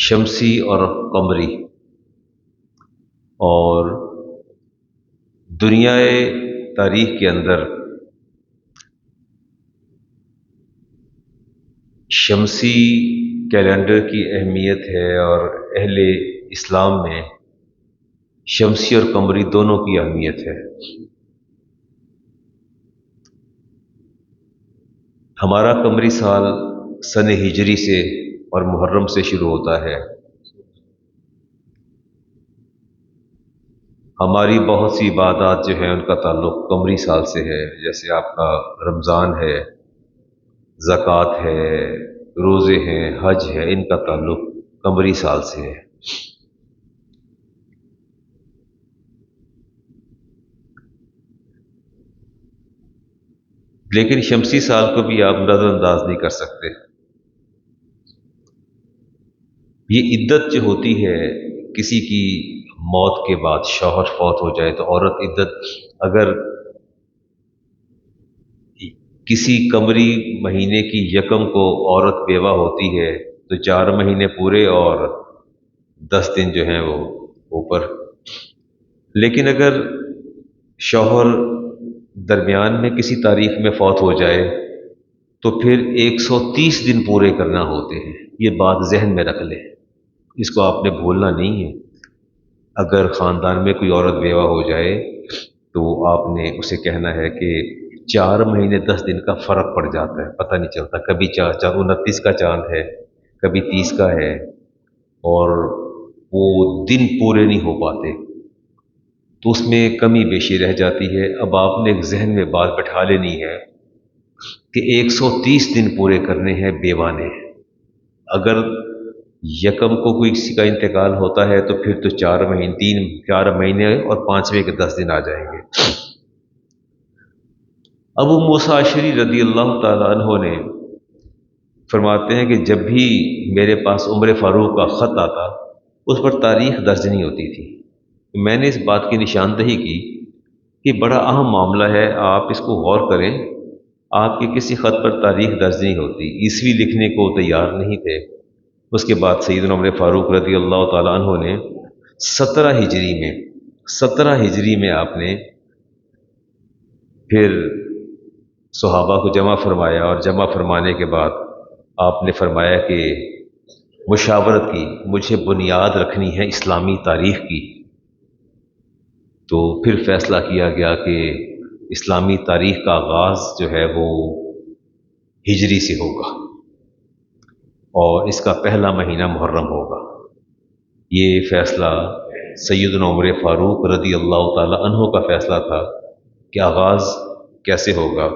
شمسی اور قمری، اور دنیا تاریخ کے اندر شمسی کیلنڈر کی اہمیت ہے، اور اہل اسلام میں شمسی اور قمری دونوں کی اہمیت ہے۔ ہمارا قمری سال سن ہجری سے اور محرم سے شروع ہوتا ہے۔ ہماری بہت سی عبادات جو ہیں ان کا تعلق قمری سال سے ہے، جیسے آپ کا رمضان ہے، زکوٰۃ ہے، روزے ہیں، حج ہے، ان کا تعلق قمری سال سے ہے۔ لیکن شمسی سال کو بھی آپ نظر انداز نہیں کر سکتے۔ یہ عدت جو ہوتی ہے، کسی کی موت کے بعد شوہر فوت ہو جائے تو عورت عدت، اگر کسی قمری مہینے کی یکم کو عورت بیوہ ہوتی ہے تو 4 مہینے پورے اور 10 دن جو ہیں وہ اوپر۔ لیکن اگر شوہر درمیان میں کسی تاریخ میں فوت ہو جائے تو پھر 130 دن پورے کرنا ہوتے ہیں۔ یہ بات ذہن میں رکھ لیں، اس کو آپ نے بھولنا نہیں ہے۔ اگر خاندان میں کوئی عورت بیوہ ہو جائے تو آپ نے اسے کہنا ہے کہ 4 مہینے 10 دن کا فرق پڑ جاتا ہے، پتہ نہیں چلتا، کبھی 29 کا چاند ہے، کبھی 30 کا ہے، اور وہ دن پورے نہیں ہو پاتے، تو اس میں کمی بیشی رہ جاتی ہے۔ اب آپ نے ایک ذہن میں بات بٹھا لینی ہے کہ 130 دن پورے کرنے ہیں بیوہ نے۔ اگر یکم کو کوئی کسی کا انتقال ہوتا ہے تو پھر تو 4 مہینے اور 5ویں کے 10 دن آ جائیں گے۔ ابو موسیٰ اشعری رضی اللہ تعالیٰ عنہ نے فرماتے ہیں کہ جب بھی میرے پاس عمر فاروق کا خط آتا اس پر تاریخ درج نہیں ہوتی تھی۔ میں نے اس بات کی نشاندہی کی کہ بڑا اہم معاملہ ہے، آپ اس کو غور کریں۔ آپ کے کسی خط پر تاریخ درج نہیں ہوتی، عیسوی لکھنے کو تیار نہیں تھے۔ اس کے بعد سیدنا عمر فاروق رضی اللہ تعالیٰ عنہ نے 17 ہجری میں آپ نے پھر صحابہ کو جمع فرمایا، اور جمع فرمانے کے بعد آپ نے فرمایا کہ مشاورت کی، مجھے بنیاد رکھنی ہے اسلامی تاریخ کی۔ تو پھر فیصلہ کیا گیا کہ اسلامی تاریخ کا آغاز جو ہے وہ ہجری سے ہوگا، اور اس کا پہلا مہینہ محرم ہوگا۔ یہ فیصلہ سیدنا عمر فاروق رضی اللہ تعالی عنہ کا فیصلہ تھا کہ آغاز کیسے ہوگا۔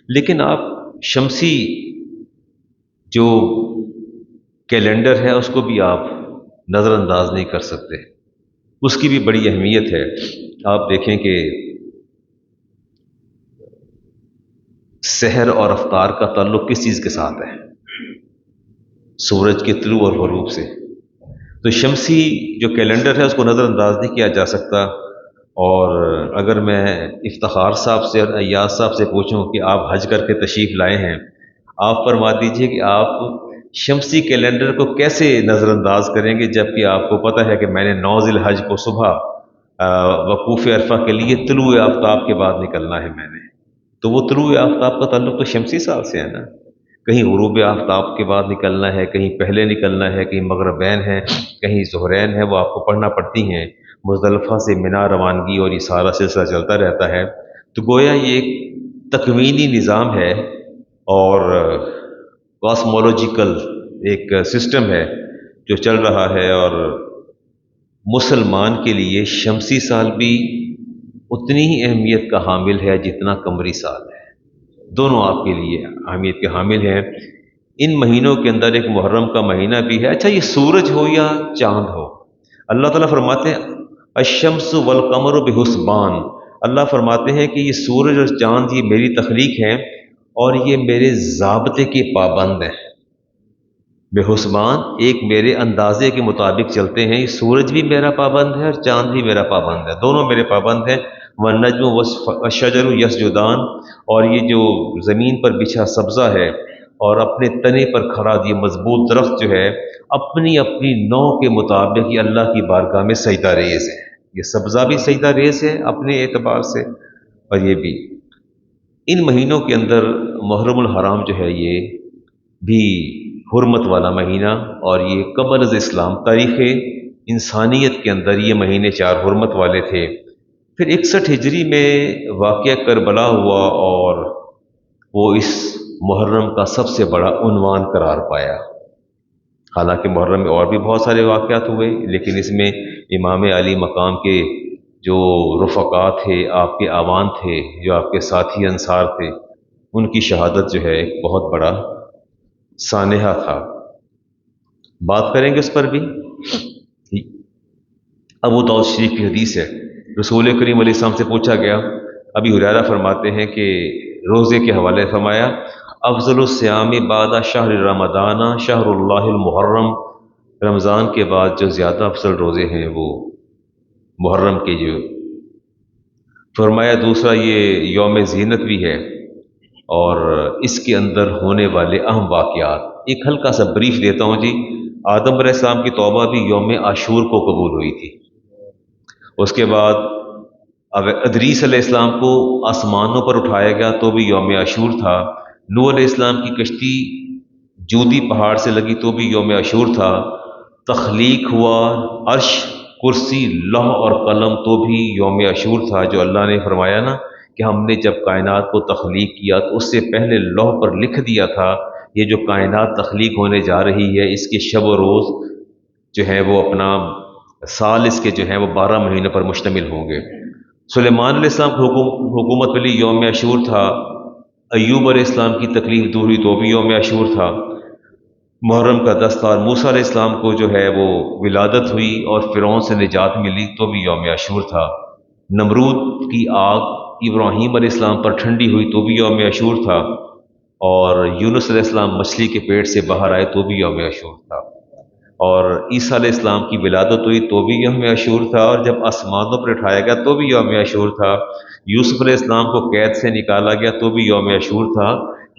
لیکن آپ شمسی جو کیلنڈر ہے اس کو بھی آپ نظر انداز نہیں کر سکتے، اس کی بھی بڑی اہمیت ہے۔ آپ دیکھیں کہ سحر اور افطار کا تعلق کس چیز کے ساتھ ہے؟ سورج کے طلوع اور غروب سے۔ تو شمسی جو کیلنڈر ہے اس کو نظر انداز نہیں کیا جا سکتا۔ اور اگر میں افتخار صاحب سے اور ایاز صاحب سے پوچھوں کہ آپ حج کر کے تشریف لائے ہیں، آپ فرما دیجئے کہ آپ شمسی کیلنڈر کو کیسے نظر انداز کریں گے، جبکہ آپ کو پتہ ہے کہ میں نے 9 ذی الحج کو صبح وقوف عرفہ کے لیے طلوع آفتاب کے بعد نکلنا ہے میں نے۔ تو وہ طلوع آفتاب کا تعلق تو شمسی سال سے ہے نا۔ کہیں غروب آفتاب کے بعد نکلنا ہے، کہیں پہلے نکلنا ہے، کہیں مغربین ہے، کہیں ظہرین ہے، وہ آپ کو پڑھنا پڑتی ہیں۔ مزدلفہ سے منا روانگی اور یہ سارا سلسلہ چلتا رہتا ہے۔ تو گویا یہ ایک تکوینی نظام ہے اور کاسمولوجیکل ایک سسٹم ہے جو چل رہا ہے، اور مسلمان کے لیے شمسی سال بھی اتنی ہی اہمیت کا حامل ہے جتنا قمری سال ہے۔ دونوں آپ کے لیے اہمیت کے حامل ہیں۔ ان مہینوں کے اندر ایک محرم کا مہینہ بھی ہے۔ اچھا، یہ سورج ہو یا چاند ہو، اللہ تعالیٰ فرماتے ہیں الشمس والقمر بحسبان۔ اللہ فرماتے ہیں کہ یہ سورج اور چاند یہ میری تخلیق ہیں اور یہ میرے ضابطے کے پابند ہیں۔ بحسبان، ایک میرے اندازے کے مطابق چلتے ہیں۔ یہ سورج بھی میرا پابند ہے اور چاند بھی میرا پابند ہے، دونوں میرے پابند ہیں۔ والنجم والشجر یسجدان، اور یہ جو زمین پر بچھا سبزہ ہے اور اپنے تنے پر کھڑا یہ مضبوط درخت جو ہے اپنی اپنی نوع کے مطابق یہ اللہ کی بارگاہ میں سجدہ ریز ہیں۔ یہ سبزہ بھی سجدہ ریز ہے اپنے اعتبار سے، اور یہ بھی ان مہینوں کے اندر محرم الحرام جو ہے یہ بھی حرمت والا مہینہ، اور یہ قبل از اسلام تاریخ انسانیت کے اندر یہ مہینے 4 حرمت والے تھے۔ پھر 61 ہجری میں واقعہ کربلا ہوا، اور وہ اس محرم کا سب سے بڑا عنوان قرار پایا۔ حالانکہ محرم میں اور بھی بہت سارے واقعات ہوئے، لیکن اس میں امام علی مقام کے جو رفقا تھے، آپ کے اعوان تھے، جو آپ کے ساتھی انصار تھے، ان کی شہادت جو ہے ایک بہت بڑا سانحہ تھا۔ بات کریں گے اس پر بھی۔ ابو داؤد شریف کی حدیث ہے، رسول کریم علیہ السلام سے پوچھا گیا، ابی ہریرہ فرماتے ہیں کہ روزے کے حوالے فرمایا، افضل الصیام بعد شہر رمضان شہر اللہ المحرم، رمضان کے بعد جو زیادہ افضل روزے ہیں وہ محرم کے جو فرمایا۔ دوسرا یہ یوم زینت بھی ہے، اور اس کے اندر ہونے والے اہم واقعات ایک ہلکا سا بریف دیتا ہوں جی۔ آدم علیہ السلام کی توبہ بھی یوم عاشور کو قبول ہوئی تھی۔ اس کے بعد اب ادریس علیہ السلام کو آسمانوں پر اٹھایا گیا تو بھی یوم عاشور تھا۔ نوح علیہ السلام کی کشتی جودی پہاڑ سے لگی تو بھی یوم عاشور تھا۔ تخلیق ہوا عرش، کرسی، لوح اور قلم تو بھی یوم عاشور تھا، جو اللہ نے فرمایا نا کہ ہم نے جب کائنات کو تخلیق کیا تو اس سے پہلے لوح پر لکھ دیا تھا یہ جو کائنات تخلیق ہونے جا رہی ہے، اس کے شب و روز جو ہے وہ اپنا سال اس کے جو ہیں وہ 12 مہینوں پر مشتمل ہوں گے۔ سلیمان علیہ السلام کو حکومت ملی، یوم عاشور تھا۔ ایوب علیہ السلام کی تکلیف دور ہوئی تو بھی یوم عاشور تھا۔ محرم کا 10 تھا، اور موسیٰ علیہ السلام کو جو ہے وہ ولادت ہوئی اور فرعون سے نجات ملی تو بھی یوم عاشور تھا۔ نمرود کی آگ ابراہیم علیہ السلام پر ٹھنڈی ہوئی تو بھی یوم عاشور تھا، اور یونس علیہ السلام مچھلی کے پیٹ سے باہر آئے تو بھی یوم عاشور تھا، اور عیسیٰ علیہ السلام کی ولادت ہوئی تو بھی یوم عاشور تھا، اور جب آسمانوں پر اٹھایا گیا تو بھی یوم عاشور تھا۔ یوسف علیہ السلام کو قید سے نکالا گیا تو بھی یوم عاشور تھا۔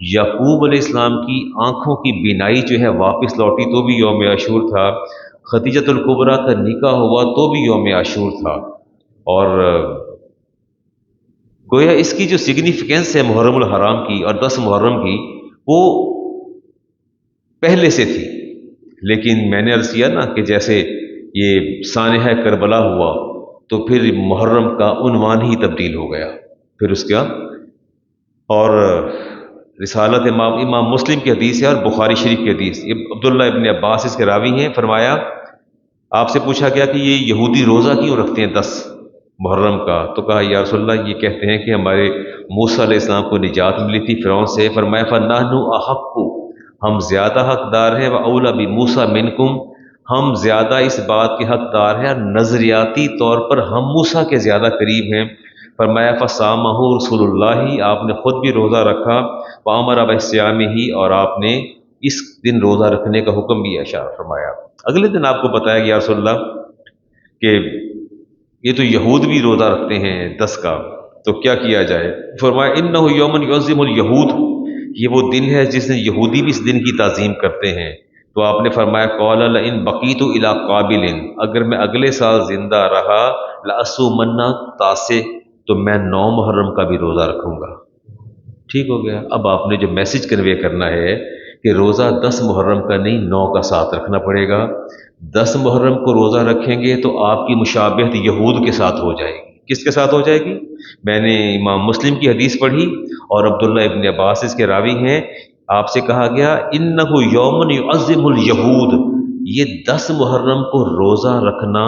یعقوب علیہ السلام کی آنکھوں کی بینائی جو ہے واپس لوٹی تو بھی یوم عاشور تھا۔ خدیجۃ الکبریٰ کا نکاح ہوا تو بھی یوم عاشور تھا۔ اور گویا اس کی جو سگنیفیکینس ہے محرم الحرام کی اور 10 محرم کی، وہ پہلے سے تھی، لیکن میں نے عرض کیا نا کہ جیسے یہ سانحہ کربلا ہوا تو پھر محرم کا عنوان ہی تبدیل ہو گیا۔ پھر اس کا اور رسالت امام مسلم کی حدیث ہے اور بخاری شریف کی حدیث، عبداللہ ابن عباس اس کے راوی ہیں، فرمایا آپ سے پوچھا گیا کہ یہ یہودی روزہ کیوں رکھتے ہیں 10 محرم کا؟ تو کہا یا رسول اللہ یہ کہتے ہیں کہ ہمارے موسیٰ علیہ السلام کو نجات ملی تھی فرعون سے۔ فرمایا فَنَحْنُ أَحَقُّ، ہم زیادہ حقدار ہیں، وَأَوْلَى بِمُوسَىٰ مِنْكُمْ، ہم زیادہ اس بات کے حقدار ہیں، اور نظریاتی طور پر ہم موسیٰ کے زیادہ قریب ہیں۔ فرمایا فَصَامَهُ رسول اللہ، آپ نے خود بھی روزہ رکھا، وَأَمَرَ بِصِيَامِهِ، اور آپ نے اس دن روزہ رکھنے کا حکم بھی اشارہ فرمایا۔ اگلے دن آپ کو بتایا گیا رسول اللہ کہ یہ تو یہود بھی روزہ رکھتے ہیں 10 کا، تو کیا کیا جائے؟ فرمایا اِنَّهُ يَوْمٌ يُعَظِّمُ الْيَهُودُ، یہ وہ دن ہے جس دن یہودی بھی اس دن کی تعظیم کرتے ہیں۔ تو آپ نے فرمایا قَالَ لَئِن بَقِيتُ إِلَىٰ قَابِلٍ، اگر میں اگلے سال زندہ رہا، لَأَصُومَنَّ التَّاسِعَ، تو میں 9 محرم کا بھی روزہ رکھوں گا۔ ٹھیک ہو گیا۔ اب آپ نے جو میسج کنوے کرنا ہے کہ روزہ 10 محرم کا نہیں 9 کا ساتھ رکھنا پڑے گا۔ 10 محرم کو روزہ رکھیں گے تو آپ کی مشابہت یہود کے ساتھ ہو جائے گی۔ کس کے ساتھ ہو جائے گی؟ میں نے امام مسلم کی حدیث پڑھی اور عبداللہ ابن عباس اس کے راوی ہیں، آپ سے کہا گیا اِنَّهُ يَوْمٌ يُعَظِّمُ الْيَهُودُ، یہ 10 محرم کو روزہ رکھنا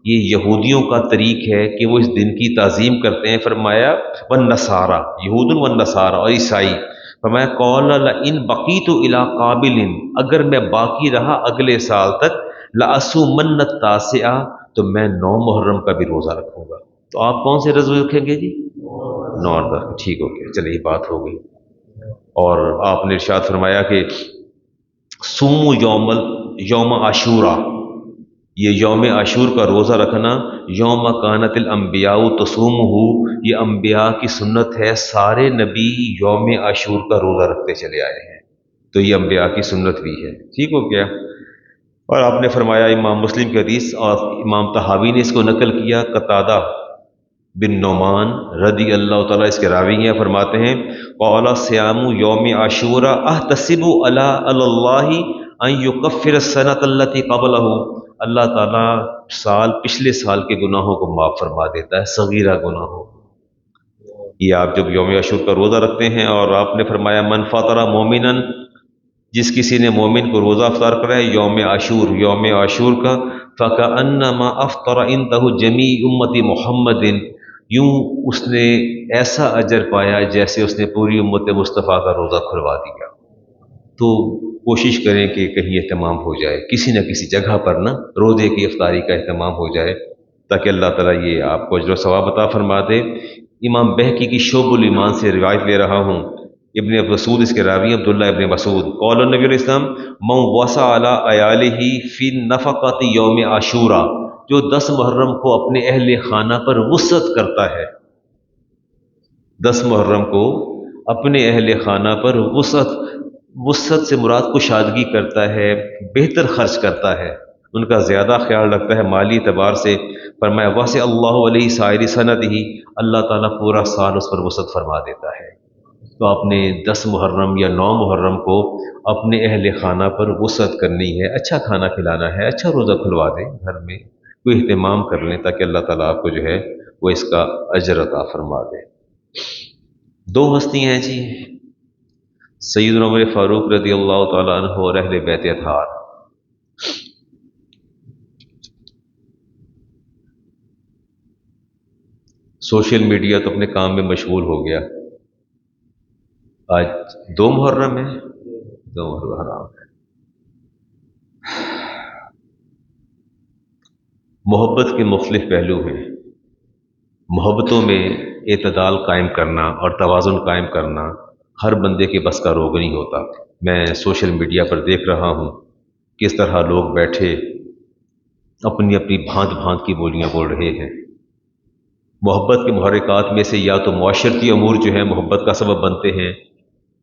یہ یہودیوں کا طریق ہے کہ وہ اس دن کی تعظیم کرتے ہیں۔ فرمایا وَالنَّصَارَى، یہود والنصارى، اور عیسائی۔ فرمایا قَالَ لَئِن بَقِيتُ إِلَىٰ قَابِلٍ، اگر میں باقی رہا اگلے سال تک، لَأَصُومَنَّ التَّاسِعَ، تو میں 9 محرم کا بھی روزہ رکھوں گا۔ تو آپ کون سے روزے رکھیں گے جی؟ 9 کا۔ ٹھیک ہو گیا، چلیے بات ہو گئی۔ اور آپ نے ارشاد فرمایا کہ صوموا یوم عاشورا، یہ یوم عاشور کا روزہ رکھنا، یوم کانت الانبیاء تصومہ، یہ انبیاء کی سنت ہے، سارے نبی یوم عاشور کا روزہ رکھتے چلے آئے ہیں، تو یہ انبیاء کی سنت بھی ہے۔ ٹھیک ہو گیا۔ اور آپ نے فرمایا، امام مسلم کی حدیث اور امام طحاوی نے اس کو نقل کیا، قتادہ بن نعمان رضی اللہ تعالیٰ اس کے راوی ہیں، فرماتے ہیں قال صیام یوم عاشورا احتسب علی اللہ ان یکفر السنۃ التي قبلہ، اللہ تعالیٰ پچھلے سال کے گناہوں کو معاف فرما دیتا ہے، صغیرہ گناہوں۔ یہ آپ جب یوم عاشور کا روزہ رکھتے ہیں، اور آپ نے فرمایا من فطر مومنا، جس کسی نے مومن کو روزہ افطار کرا ہے یوم عاشور کا، فکأنما افطر عنده جمیع امت محمد، یوں اس نے ایسا اجر پایا جیسے اس نے پوری امت مصطفیٰ کا روزہ کھلوا دیا۔ تو کوشش کریں کہ کہیں اہتمام ہو جائے، کسی نہ کسی جگہ پر نا روزے کی افطاری کا اہتمام ہو جائے، تاکہ اللہ تعالیٰ یہ آپ کو اجر و ثواب عطا فرما دے۔ امام بہقی کی شعب الایمان سے روایت لے رہا ہوں، ابن مسعود اس کے راوی عبداللہ ابن مسعود، قول النبی علیہ السلام من وسع علی عیالہ فی نفقۃ یوم عاشورا، جو 10 محرم کو اپنے اہل خانہ پر وسعت کرتا ہے، 10 محرم کو اپنے اہل خانہ پر وسعت سے مراد کشادگی کرتا ہے، بہتر خرچ کرتا ہے، ان کا زیادہ خیال رکھتا ہے مالی اعتبار سے، فرمایا واسع اللہ علیہ سائر سنت ہی، اللہ تعالیٰ پورا سال اس پر وسعت فرما دیتا ہے۔ تو آپ نے 10 محرم یا 9 محرم کو اپنے اہل خانہ پر وسعت کرنی ہے، اچھا کھانا کھلانا ہے، اچھا روزہ کھلوا دیں، گھر میں کوئی اہتمام کر لیں، تاکہ اللہ تعالیٰ آپ کو جو ہے وہ اس کا اجر عطا فرما دے۔ 2 ہستی ہیں جی، سیدنا عمر فاروق رضی اللہ تعالیٰ عنہ اور اہل بیت اطہار۔ سوشل میڈیا تو اپنے کام میں مشغول ہو گیا، آج 2 محرم ہے، 2 محرم حرام ہے۔ محبت کے مختلف پہلو ہیں، محبتوں میں اعتدال قائم کرنا اور توازن قائم کرنا ہر بندے کے بس کا روگ نہیں ہوتا۔ میں سوشل میڈیا پر دیکھ رہا ہوں کس طرح لوگ بیٹھے اپنی اپنی بھانت بھانت کی بولیاں بول رہے ہیں۔ محبت کے محرکات میں سے یا تو معاشرتی امور جو ہیں محبت کا سبب بنتے ہیں،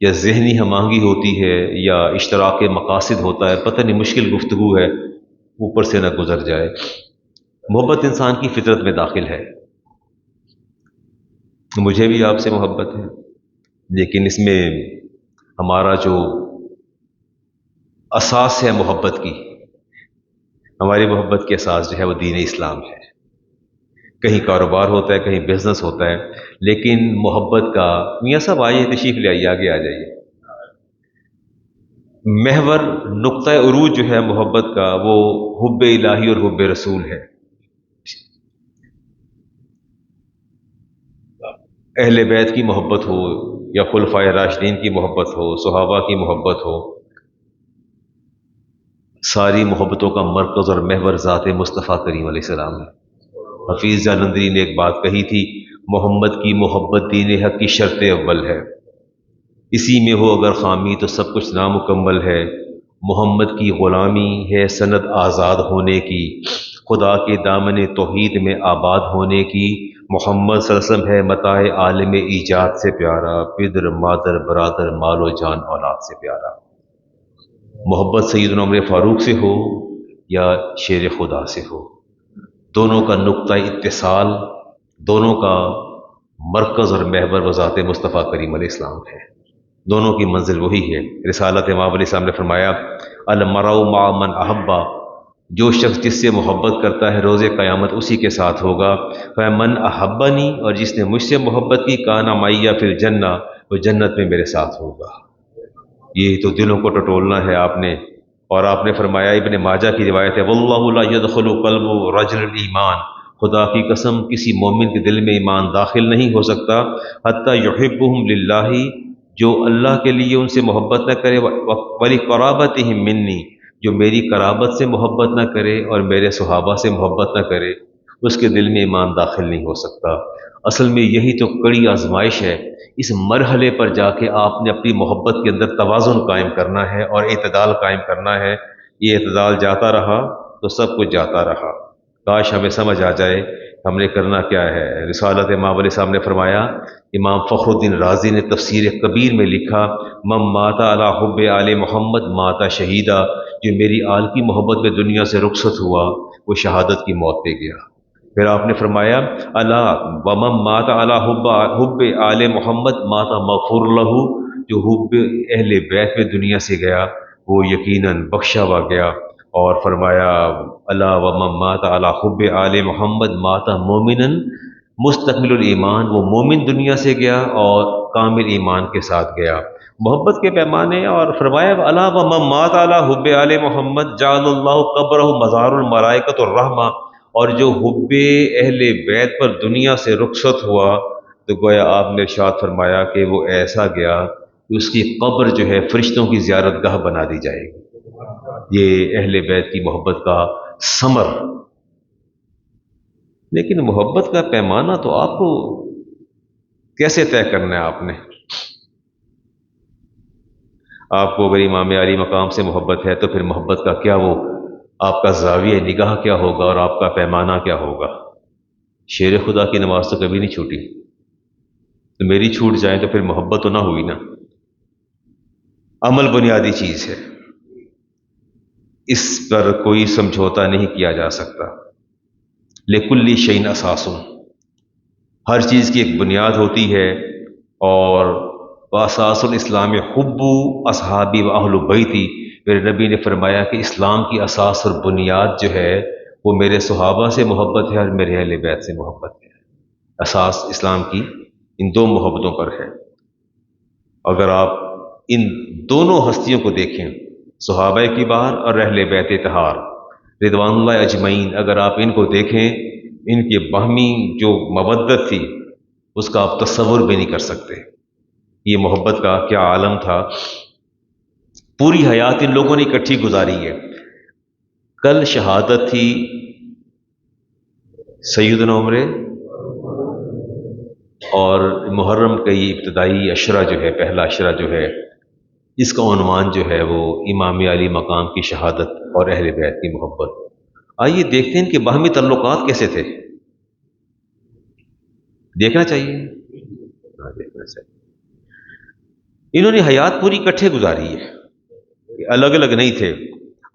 یا ذہنی ہم آہنگی ہوتی ہے، یا اشتراک مقاصد ہوتا ہے، پتہ نہیں مشکل گفتگو ہے، اوپر سے نہ گزر جائے۔ محبت انسان کی فطرت میں داخل ہے، مجھے بھی آپ سے محبت ہے، لیکن اس میں ہمارا جو اساس ہے محبت کی، ہماری محبت کے اساس جو ہے وہ دین اسلام ہے۔ کہیں کاروبار ہوتا ہے، کہیں بزنس ہوتا ہے، لیکن محبت کا، میاں صاحب آئیے، تشریف لے آئیے، آگے آ جائیے، محور نقطہ عروج جو ہے محبت کا وہ حب الہی اور حب رسول ہے۔ اہل بیت کی محبت ہو یا خلفائے راشدین کی محبت ہو، صحابہ کی محبت ہو، ساری محبتوں کا مرکز اور محور ذات مصطفیٰ کریم علیہ السلام ہے۔ حفیظ جالندری نے ایک بات کہی تھی، محمد کی محبت دین حق کی شرط اول ہے، اسی میں ہو اگر خامی تو سب کچھ نامکمل ہے۔ محمد کی غلامی ہے سند آزاد ہونے کی، خدا کے دامن توحید میں آباد ہونے کی۔ محمد صلی اللہ علیہ وسلم ہے متاع عالم ایجاد سے پیارا، پدر مادر برادر مال و جان اولاد سے پیارا۔ محبت سیدنا عمر فاروق سے ہو یا شیر خدا سے ہو، دونوں کا نقطہ اتصال، دونوں کا مرکز اور محور وذات مصطفیٰ کریم علیہ السلام ہے، دونوں کی منزل وہی ہے۔ رسالت امام علیہ السلام نے فرمایا المرء مع من احبا، جو شخص جس سے محبت کرتا ہے روز قیامت اسی کے ساتھ ہوگا۔ فمن احبنی، اور جس نے مجھ سے محبت کی، کان معی فی الجنہ، وہ جنت میں میرے ساتھ ہوگا۔ یہ تو دلوں کو ٹٹولنا ہے آپ نے۔ اور آپ نے فرمایا، ابن ماجہ کی روایت ہے، واللہ لا يدخل قلب رجل ایمان، خدا کی قسم کسی مومن کے دل میں ایمان داخل نہیں ہو سکتا حتی یحبہم للہ، جو اللہ کے لیے ان سے محبت نہ کرے، وَلِقَرَابَتِهِم مِّنِّی، جو میری قرابت سے محبت نہ کرے اور میرے صحابہ سے محبت نہ کرے، اس کے دل میں ایمان داخل نہیں ہو سکتا۔ اصل میں یہی تو کڑی آزمائش ہے، اس مرحلے پر جا کے آپ نے اپنی محبت کے اندر توازن قائم کرنا ہے اور اعتدال قائم کرنا ہے۔ یہ اعتدال جاتا رہا تو سب کچھ جاتا رہا۔ کاش ہمیں سمجھ آ جائے ہم نے کرنا کیا ہے۔ رسالت امام علیہ السلام نے فرمایا، امام فخر الدین رازی نے تفسیر کبیر میں لکھا، من مات علی حب آل محمد مات شہیدہ، جو میری آل کی محبت میں دنیا سے رخصت ہوا وہ شہادت کی موت پہ گیا۔ پھر آپ نے فرمایا الا ومن مات علی حب آل محمد مات مغفور لہ، جو حب اہل بیت میں دنیا سے گیا وہ یقیناً بخشا ہوا گیا۔ اور فرمایا الا ومن مات علی حب آل محمد مات مومنا مستکمل الایمان، وہ مومن دنیا سے گیا اور کامل ایمان کے ساتھ گیا، محبت کے پیمانے۔ اور فرمایا الا ومن مات علی حب آل محمد جعل اللہ قبرہ مزار الملائکۃ الرحمہ، اور جو حب اہل بیت پر دنیا سے رخصت ہوا تو گویا آپ نے ارشاد فرمایا کہ وہ ایسا گیا کہ اس کی قبر جو ہے فرشتوں کی زیارت گاہ بنا دی جائے گی۔ یہ اہل بیت کی محبت کا ثمر۔ لیکن محبت کا پیمانہ تو آپ کو کیسے طے کرنا ہے؟ آپ کو اگر امام علی مقام سے محبت ہے تو پھر محبت کا کیا، وہ آپ کا زاویہ نگاہ کیا ہوگا اور آپ کا پیمانہ کیا ہوگا؟ شیر خدا کی نماز تو کبھی نہیں چھوٹی، تو میری چھوٹ جائے تو پھر محبت تو نہ ہوئی نا۔ عمل بنیادی چیز ہے، اس پر کوئی سمجھوتا نہیں کیا جا سکتا۔ لکل شیء اساس، ہر چیز کی ایک بنیاد ہوتی ہے، اور اساس الاسلام حب اصحابی و اہل بیتی، میرے نبی نے فرمایا کہ اسلام کی اساس اور بنیاد جو ہے وہ میرے صحابہ سے محبت ہے اور میرے اہل بیت سے محبت ہے۔ اساس اسلام کی ان دو محبتوں پر ہے۔ اگر آپ ان دونوں ہستیوں کو دیکھیں، صحابہ کی بار اور اہل بیت طہار رضوان اللہ اجمعین، اگر آپ ان کو دیکھیں، ان کے باہمی جو مودت تھی اس کا آپ تصور بھی نہیں کر سکتے۔ یہ محبت کا کیا عالم تھا، پوری حیات ان لوگوں نے اکٹھی گزاری ہے۔ کل شہادت تھی سیدنا عمر، اور محرم کا یہ ابتدائی عشرہ جو ہے، پہلا عشرہ جو ہے، اس کا عنوان جو ہے وہ امام علی مقام کی شہادت اور اہل بیت کی محبت۔ آئیے دیکھتے ہیں ان کے باہمی تعلقات کیسے تھے، دیکھنا چاہیے، ہاں دیکھنا چاہیے۔ انہوں نے حیات پوری اکٹھے گزاری ہے، الگ الگ نہیں تھے،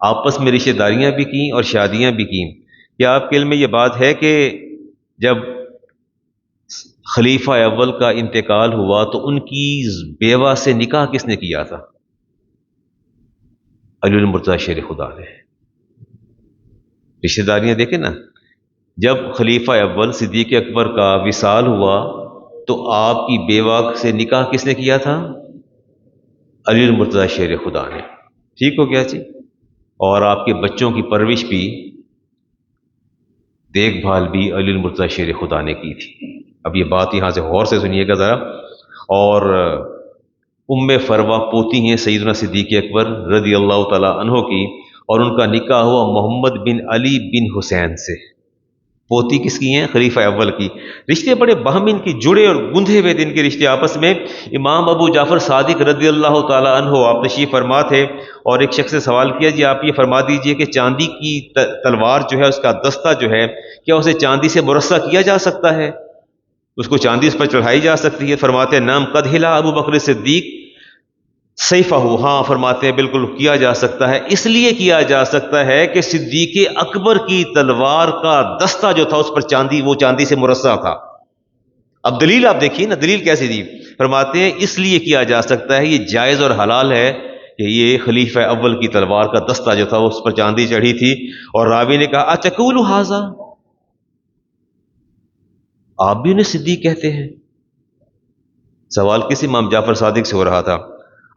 آپس میں رشتہ داریاں بھی کیں اور شادیاں بھی کیں۔ کیا آپ کے علم میں یہ بات ہے کہ جب خلیفہ اول کا انتقال ہوا تو ان کی بیوہ سے نکاح کس نے کیا تھا؟ علی المرتضیٰ شیر خدا نے۔ رشتہ داریاں دیکھیں نا، جب خلیفہ اول صدیق اکبر کا وصال ہوا تو آپ کی بیوہ سے نکاح کس نے کیا تھا؟ علی المرتضیٰ شیر خدا نے۔ ٹھیک ہو گیا جی۔ اور آپ کے بچوں کی پرورش بھی، دیکھ بھال بھی علی المرتضیٰ شیر خدا نے کی تھی۔ اب یہ بات یہاں سے غور سے سنیے گا ذرا۔ اور ام فروہ پوتی ہیں سیدنا صدیق اکبر رضی اللہ تعالی عنہ کی، اور ان کا نکاح ہوا محمد بن علی بن حسین سے۔ پوتی کس کی ہیں؟ خلیفہ اول کی۔ رشتے بڑے باہمی ان کی جڑے اور گندھے ہوئے تھے ان کے رشتے آپس میں۔ امام ابو جعفر صادق رضی اللہ تعالی عنہ آپ تشریف فرما تھے، اور ایک شخص نے سوال کیا جی آپ یہ فرما دیجئے کہ چاندی کی تلوار جو ہے، اس کا دستہ جو ہے، کیا اسے چاندی سے مرصع کیا جا سکتا ہے؟ اس کو چاندی اس پر چڑھائی جا سکتی ہے؟ فرماتے ہیں نام قد ہلا ابو بکر صدیق سیفہ، ہاں فرماتے ہیں بالکل کیا جا سکتا ہے۔ اس لیے کیا جا سکتا ہے کہ صدیق اکبر کی تلوار کا دستہ جو تھا اس پر چاندی، وہ چاندی سے مرصع تھا۔ اب دلیل آپ دیکھیے نا، دلیل کیسی دی؟ فرماتے ہیں اس لیے کیا جا سکتا ہے، یہ جائز اور حلال ہے کہ یہ خلیفہ اول کی تلوار کا دستہ جو تھا اس پر چاندی چڑھی تھی۔ اور راوی نے کہا اچقول ھذا، آپ بھی انہیں صدیق کہتے ہیں؟ سوال کس امام جعفر صادق سے ہو رہا تھا؟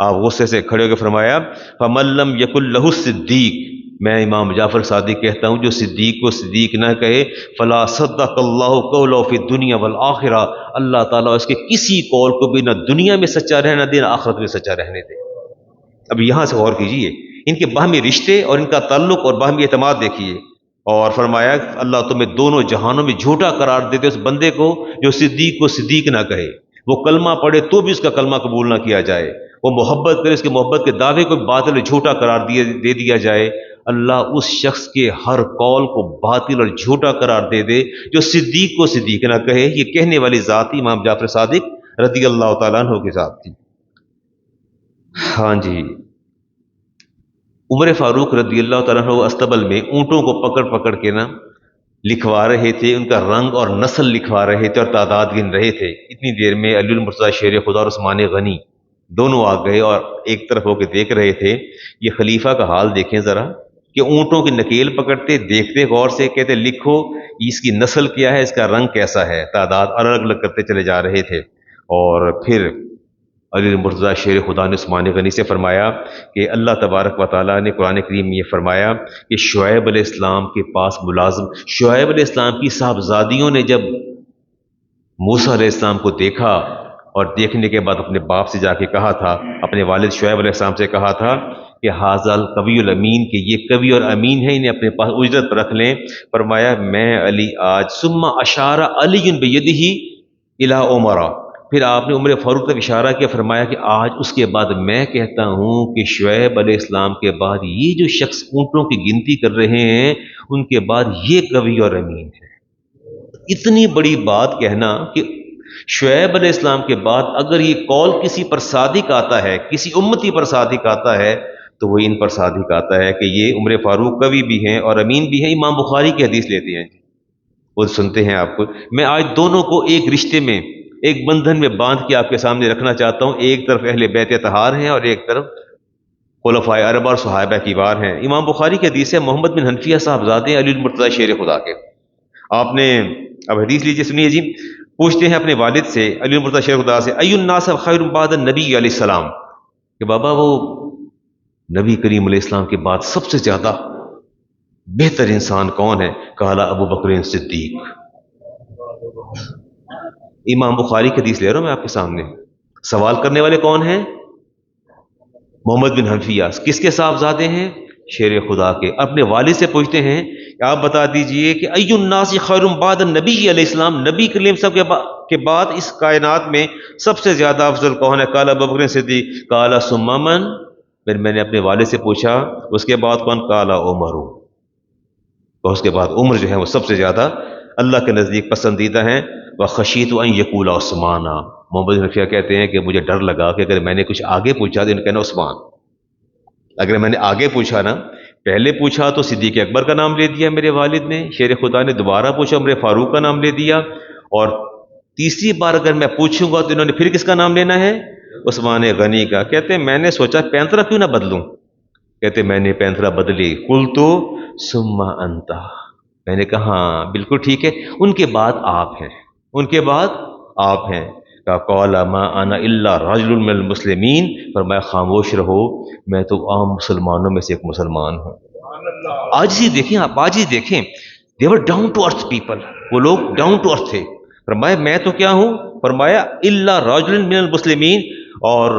آپ غصے سے کھڑے ہو کے فرمایا فمن لم یکن لہ الصدیق، میں امام جعفر صادق کہتا ہوں جو صدیق کو صدیق نہ کہے فلا صدق اللہ قولہ فی الدنیا والآخرہ، اللہ تعالیٰ اس کے کسی قول کو بھی نہ دنیا میں سچا رہنے دے نہ آخرت میں سچا رہنے دے۔ اب یہاں سے غور کیجیے، ان کے باہمی رشتے اور ان کا تعلق اور باہمی اعتماد دیکھیے۔ اور فرمایا اللہ تمہیں دونوں جہانوں میں جھوٹا قرار دیتے اس بندے کو جو صدیق کو صدیق نہ کہے، وہ کلمہ پڑھے تو بھی اس کا کلمہ قبول نہ کیا جائے، وہ محبت کرے اس کے محبت کے دعوے کو باطل جھوٹا قرار دے دیا جائے، اللہ اس شخص کے ہر قول کو باطل اور جھوٹا قرار دے دے جو صدیق کو صدیق نہ کہے۔ یہ کہنے والی ذات امام جعفر صادق رضی اللہ تعالیٰ عنہ کی ذات تھی۔ ہاں جی، عمر فاروق رضی اللہ تعالیٰ عنہ استبل میں اونٹوں کو پکڑ پکڑ کے نا لکھوا رہے تھے، ان کا رنگ اور نسل لکھوا رہے تھے اور تعداد گن رہے تھے۔ اتنی دیر میں علی المرتضیٰ شیر خدا اور عثمان غنی دونوں آ گئے اور ایک طرف ہو کے دیکھ رہے تھے۔ یہ خلیفہ کا حال دیکھیں ذرا کہ اونٹوں کی نکیل پکڑتے، دیکھتے غور سے، کہتے لکھو اس کی نسل کیا ہے، اس کا رنگ کیسا ہے، تعداد الگ الگ کرتے چلے جا رہے تھے۔ اور پھر علی المرتضیٰ شیر خدا نے عثمان غنی سے فرمایا کہ اللہ تبارک و تعالیٰ نے قرآن کریم میں یہ فرمایا کہ شعیب علیہ السلام کے پاس ملازم، شعیب علیہ السلام کی صاحبزادیوں نے جب موسیٰ علیہ السلام کو دیکھا اور دیکھنے کے بعد اپنے باپ سے جا کے کہا تھا، اپنے والد شعیب علیہ السلام سے کہا تھا کہ حاذا القوی الامین، کہ یہ قوی اور امین ہے، انہیں اپنے پاس اجرت پر رکھ لیں۔ فرمایا میں علی آج، ثم اشار علی بیدہ الی عمر، پھر آپ نے عمر فاروق تک اشارہ کیا، فرمایا کہ آج اس کے بعد میں کہتا ہوں کہ شعیب علیہ السلام کے بعد یہ جو شخص اونٹوں کی گنتی کر رہے ہیں، ان کے بعد یہ قوی اور امین ہے۔ اتنی بڑی بات کہنا کہ شعیب علیہ السلام کے بعد اگر یہ قول کسی پر صادق آتا ہے، کسی امتی پر صادق آتا ہے، تو وہ ان پر صادق آتا ہے کہ یہ عمر فاروق قوی بھی ہیں اور امین بھی ہیں۔ امام بخاری کی حدیث لیتے ہیں، وہ سنتے ہیں آپ کو۔ میں آج دونوں کو ایک رشتے میں، ایک بندھن میں باندھ کے آپ کے سامنے رکھنا چاہتا ہوں۔ ایک طرف اہل بیت اطہار ہیں اور ایک طرف خلفائے اربعہ اور صحابہ کی وار ہیں۔ امام بخاری کی حدیث ہے، محمد بن حنفیہ صاحبزادے علی المرتضیٰ شیر خدا کے، آپ نے اب حدیث لیجیے، سنیے جی۔ پوچھتے ہیں اپنے والد سے، علی المرتضیٰ شیر خدا سے، ای الناس خیر بعد النبی علیہ السلام، کہ بابا وہ نبی کریم علیہ السلام کے بعد سب سے زیادہ بہتر انسان کون ہے؟ قال ابو بکر صدیق۔ امام بخاری کی حدیث لے رہا ہوں میں آپ کے سامنے۔ سوال کرنے والے کون ہیں؟ محمد بن حنفیہ، کس کے صاحبزادے ہیں؟ شیر خدا کے۔ اپنے والد سے پوچھتے ہیں کہ آپ بتا دیجئے کہ ای الناس خیر بعد النبی علیہ السلام، نبی کریم صاحب کے بعد اس کائنات میں سب سے زیادہ افضل کون ہے؟ قال ابو بکر صدیق۔ قال ثم من، پھر میں نے اپنے والد سے پوچھا اس کے بعد کون؟ قال عمر، اور اس کے بعد عمر جو ہے وہ سب سے زیادہ اللہ کے نزدیک پسندیدہ ہیں۔ وخشیت ان یقول عثمان، محمد بن حنفیہ کہتے ہیں کہ مجھے ڈر لگا کہ اگر میں نے کچھ آگے پوچھا تو انہیں کہنا عثمان، اگر میں نے آگے پوچھا نا، پہلے پوچھا تو صدیق اکبر کا نام لے دیا میرے والد نے، شیر خدا نے، دوبارہ پوچھا عمر فاروق کا نام لے دیا، اور تیسری بار اگر میں پوچھوں گا تو انہوں نے پھر کس کا نام لینا ہے؟ عثمان غنی کا۔ کہتے ہیں میں نے سوچا پینترا کیوں نہ بدلوں، کہتے میں نے پینترا بدلی، قلت ثم انت، میں نے کہا ہاں بالکل ٹھیک ہے، ان کے بعد آپ ہیں، ان کے بعد آپ ہیں۔ قال ما انا الا رجل من المسلمین، فرمایا خاموش رہو، میں تو عام مسلمانوں میں سے ایک مسلمان ہوں۔ آج ہی دیکھیں آپ، آج ہی دیکھیں، they were down to earth people، وہ لوگ ڈاؤن ٹو ارتھ تھے۔ فرمایا میں تو کیا ہوں؟ فرمایا الا رجل من المسلمین، اور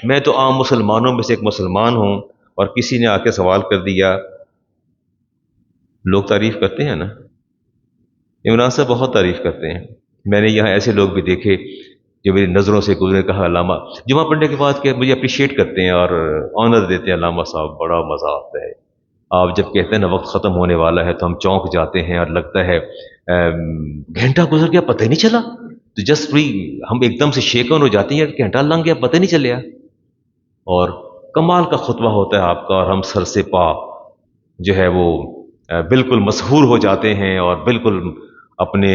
میں تو عام مسلمانوں میں سے ایک مسلمان ہوں۔ اور کسی نے آ کے سوال کر دیا، لوگ تعریف کرتے ہیں نا، عمران صاحب بہت تعریف کرتے ہیں، میں نے یہاں ایسے لوگ بھی دیکھے جو میری نظروں سے گزرے، کہا علامہ، جمعہ پڑھنے کے بعد کہ مجھے اپریشیٹ کرتے ہیں اور آنر دیتے ہیں، علامہ صاحب بڑا مزہ آتا ہے، آپ جب کہتے ہیں نا وقت ختم ہونے والا ہے تو ہم چونک جاتے ہیں اور لگتا ہے گھنٹہ گزر گیا پتہ ہی نہیں چلا، تو جسٹ ہم ایک دم سے شیک آن ہو جاتے ہیں کہ گھنٹہ لنگ گیا پتہ نہیں چلیا، اور کمال کا خطبہ ہوتا ہے آپ کا، اور ہم سر سے پا جو ہے وہ بالکل مسحور ہو جاتے ہیں اور بالکل اپنے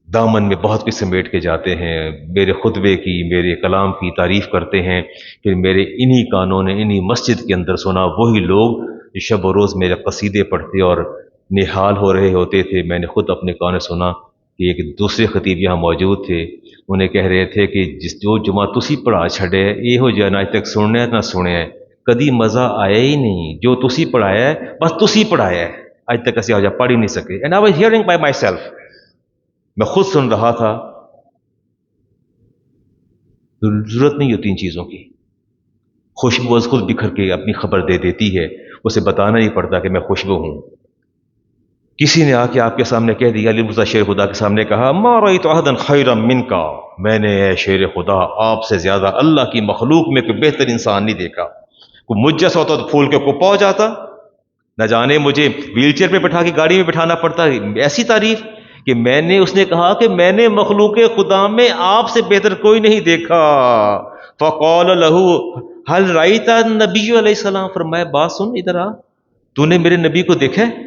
دامن میں بہت کچھ سمیٹ کے جاتے ہیں، میرے خطبے کی، میرے کلام کی تعریف کرتے ہیں، پھر میرے انہی کانوں نے انہی مسجد کے اندر سنا وہی لوگ جو شب و روز میرے قصیدے پڑھتے اور نہال ہو رہے ہوتے تھے۔ میں نے خود اپنے کانوں سنا کہ ایک دوسرے خطیب یہاں موجود تھے، انہیں کہہ رہے تھے کہ جو جمعہ تسی پڑھا چھڑے یہ ہو جائے نہ اج تک سننے نہ سنے، کدی مزہ آیا ہی نہیں، جو تسی پڑھایا ہے بس تسی پڑھایا ہے، اج تک اسی آجا پڑھ ہی نہیں سکے۔ And I was hearing by my self, میں خود سن رہا تھا۔ ضرورت نہیں ہوتی ان چیزوں کی، خوشبو از خود بکھر کے اپنی خبر دے دیتی ہے، اسے بتانا نہیں پڑتا کہ میں خوشبو ہوں۔ کسی نے آ کے آپ کے سامنے کہہ دیا، علی مرتضیٰ شیر خدا کے سامنے کہا ما رأیت احدا خیرا منکا، میں نے اے شیر خدا آپ سے زیادہ اللہ کی مخلوق میں کوئی بہتر انسان نہیں دیکھا۔ کوئی مجھ جیسا ہوتا تو پھول کے کپا ہو جاتا، نہ جانے مجھے ویل چیئر پہ بٹھا کے گاڑی میں بٹھانا پڑتا۔ ایسی تعریف کہ میں نے، اس نے کہا کہ میں نے مخلوق خدا میں آپ سے بہتر کوئی نہیں دیکھا۔ فقال له حل رأیت نبی علیہ السلام، فرمایا بات سن ادھر آ، تو نے میرے نبی کو دیکھا ہے؟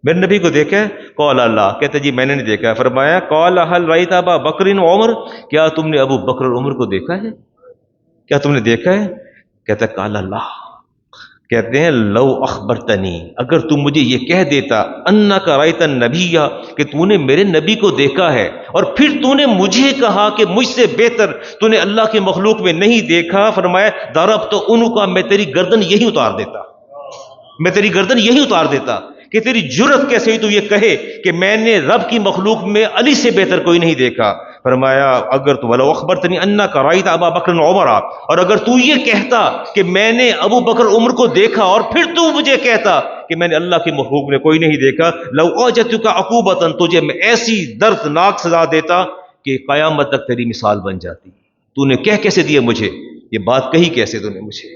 میرے نبی کو دیکھا ہے؟ قال اللہ، کہتے جی میں نے نہیں دیکھا ہے۔ فرمایا قال حل رأیت ابا بکر و عمر، کیا تم نے ابو بکر اور عمر کو دیکھا ہے؟ کیا تم نے دیکھا ہے؟ کہتا ہے قال اللہ، کہتے ہیں لو اخبرتنی، اگر تم مجھے یہ کہہ دیتا انک رأیت النبی، کہ تو نے میرے نبی کو دیکھا ہے اور پھر تو نے مجھے کہا کہ مجھ سے بہتر تو نے اللہ کے مخلوق میں نہیں دیکھا، فرمایا ضربت عنقہ، میں تیری گردن یہی اتار دیتا، میں تیری گردن یہی اتار دیتا، کہ تیری جرت کیسے ہوئی تو یہ کہے کہ میں نے رب کی مخلوق میں علی سے بہتر کوئی نہیں دیکھا۔ فرمایا اگر تو ولو اخبرتنی انک رأیت ابا بکر و عمر، اور اگر تو یہ کہتا کہ میں نے ابو بکر عمر کو دیکھا اور پھر تو مجھے کہتا کہ میں نے اللہ کی مخلوق میں کوئی نہیں دیکھا، لو اوجتک عقوبۃ، تجھے میں ایسی دردناک سزا دیتا کہ قیامت تک تیری مثال بن جاتی۔ تو نے کہہ کیسے دیا مجھے یہ بات، کہی کیسے تو نے مجھے؟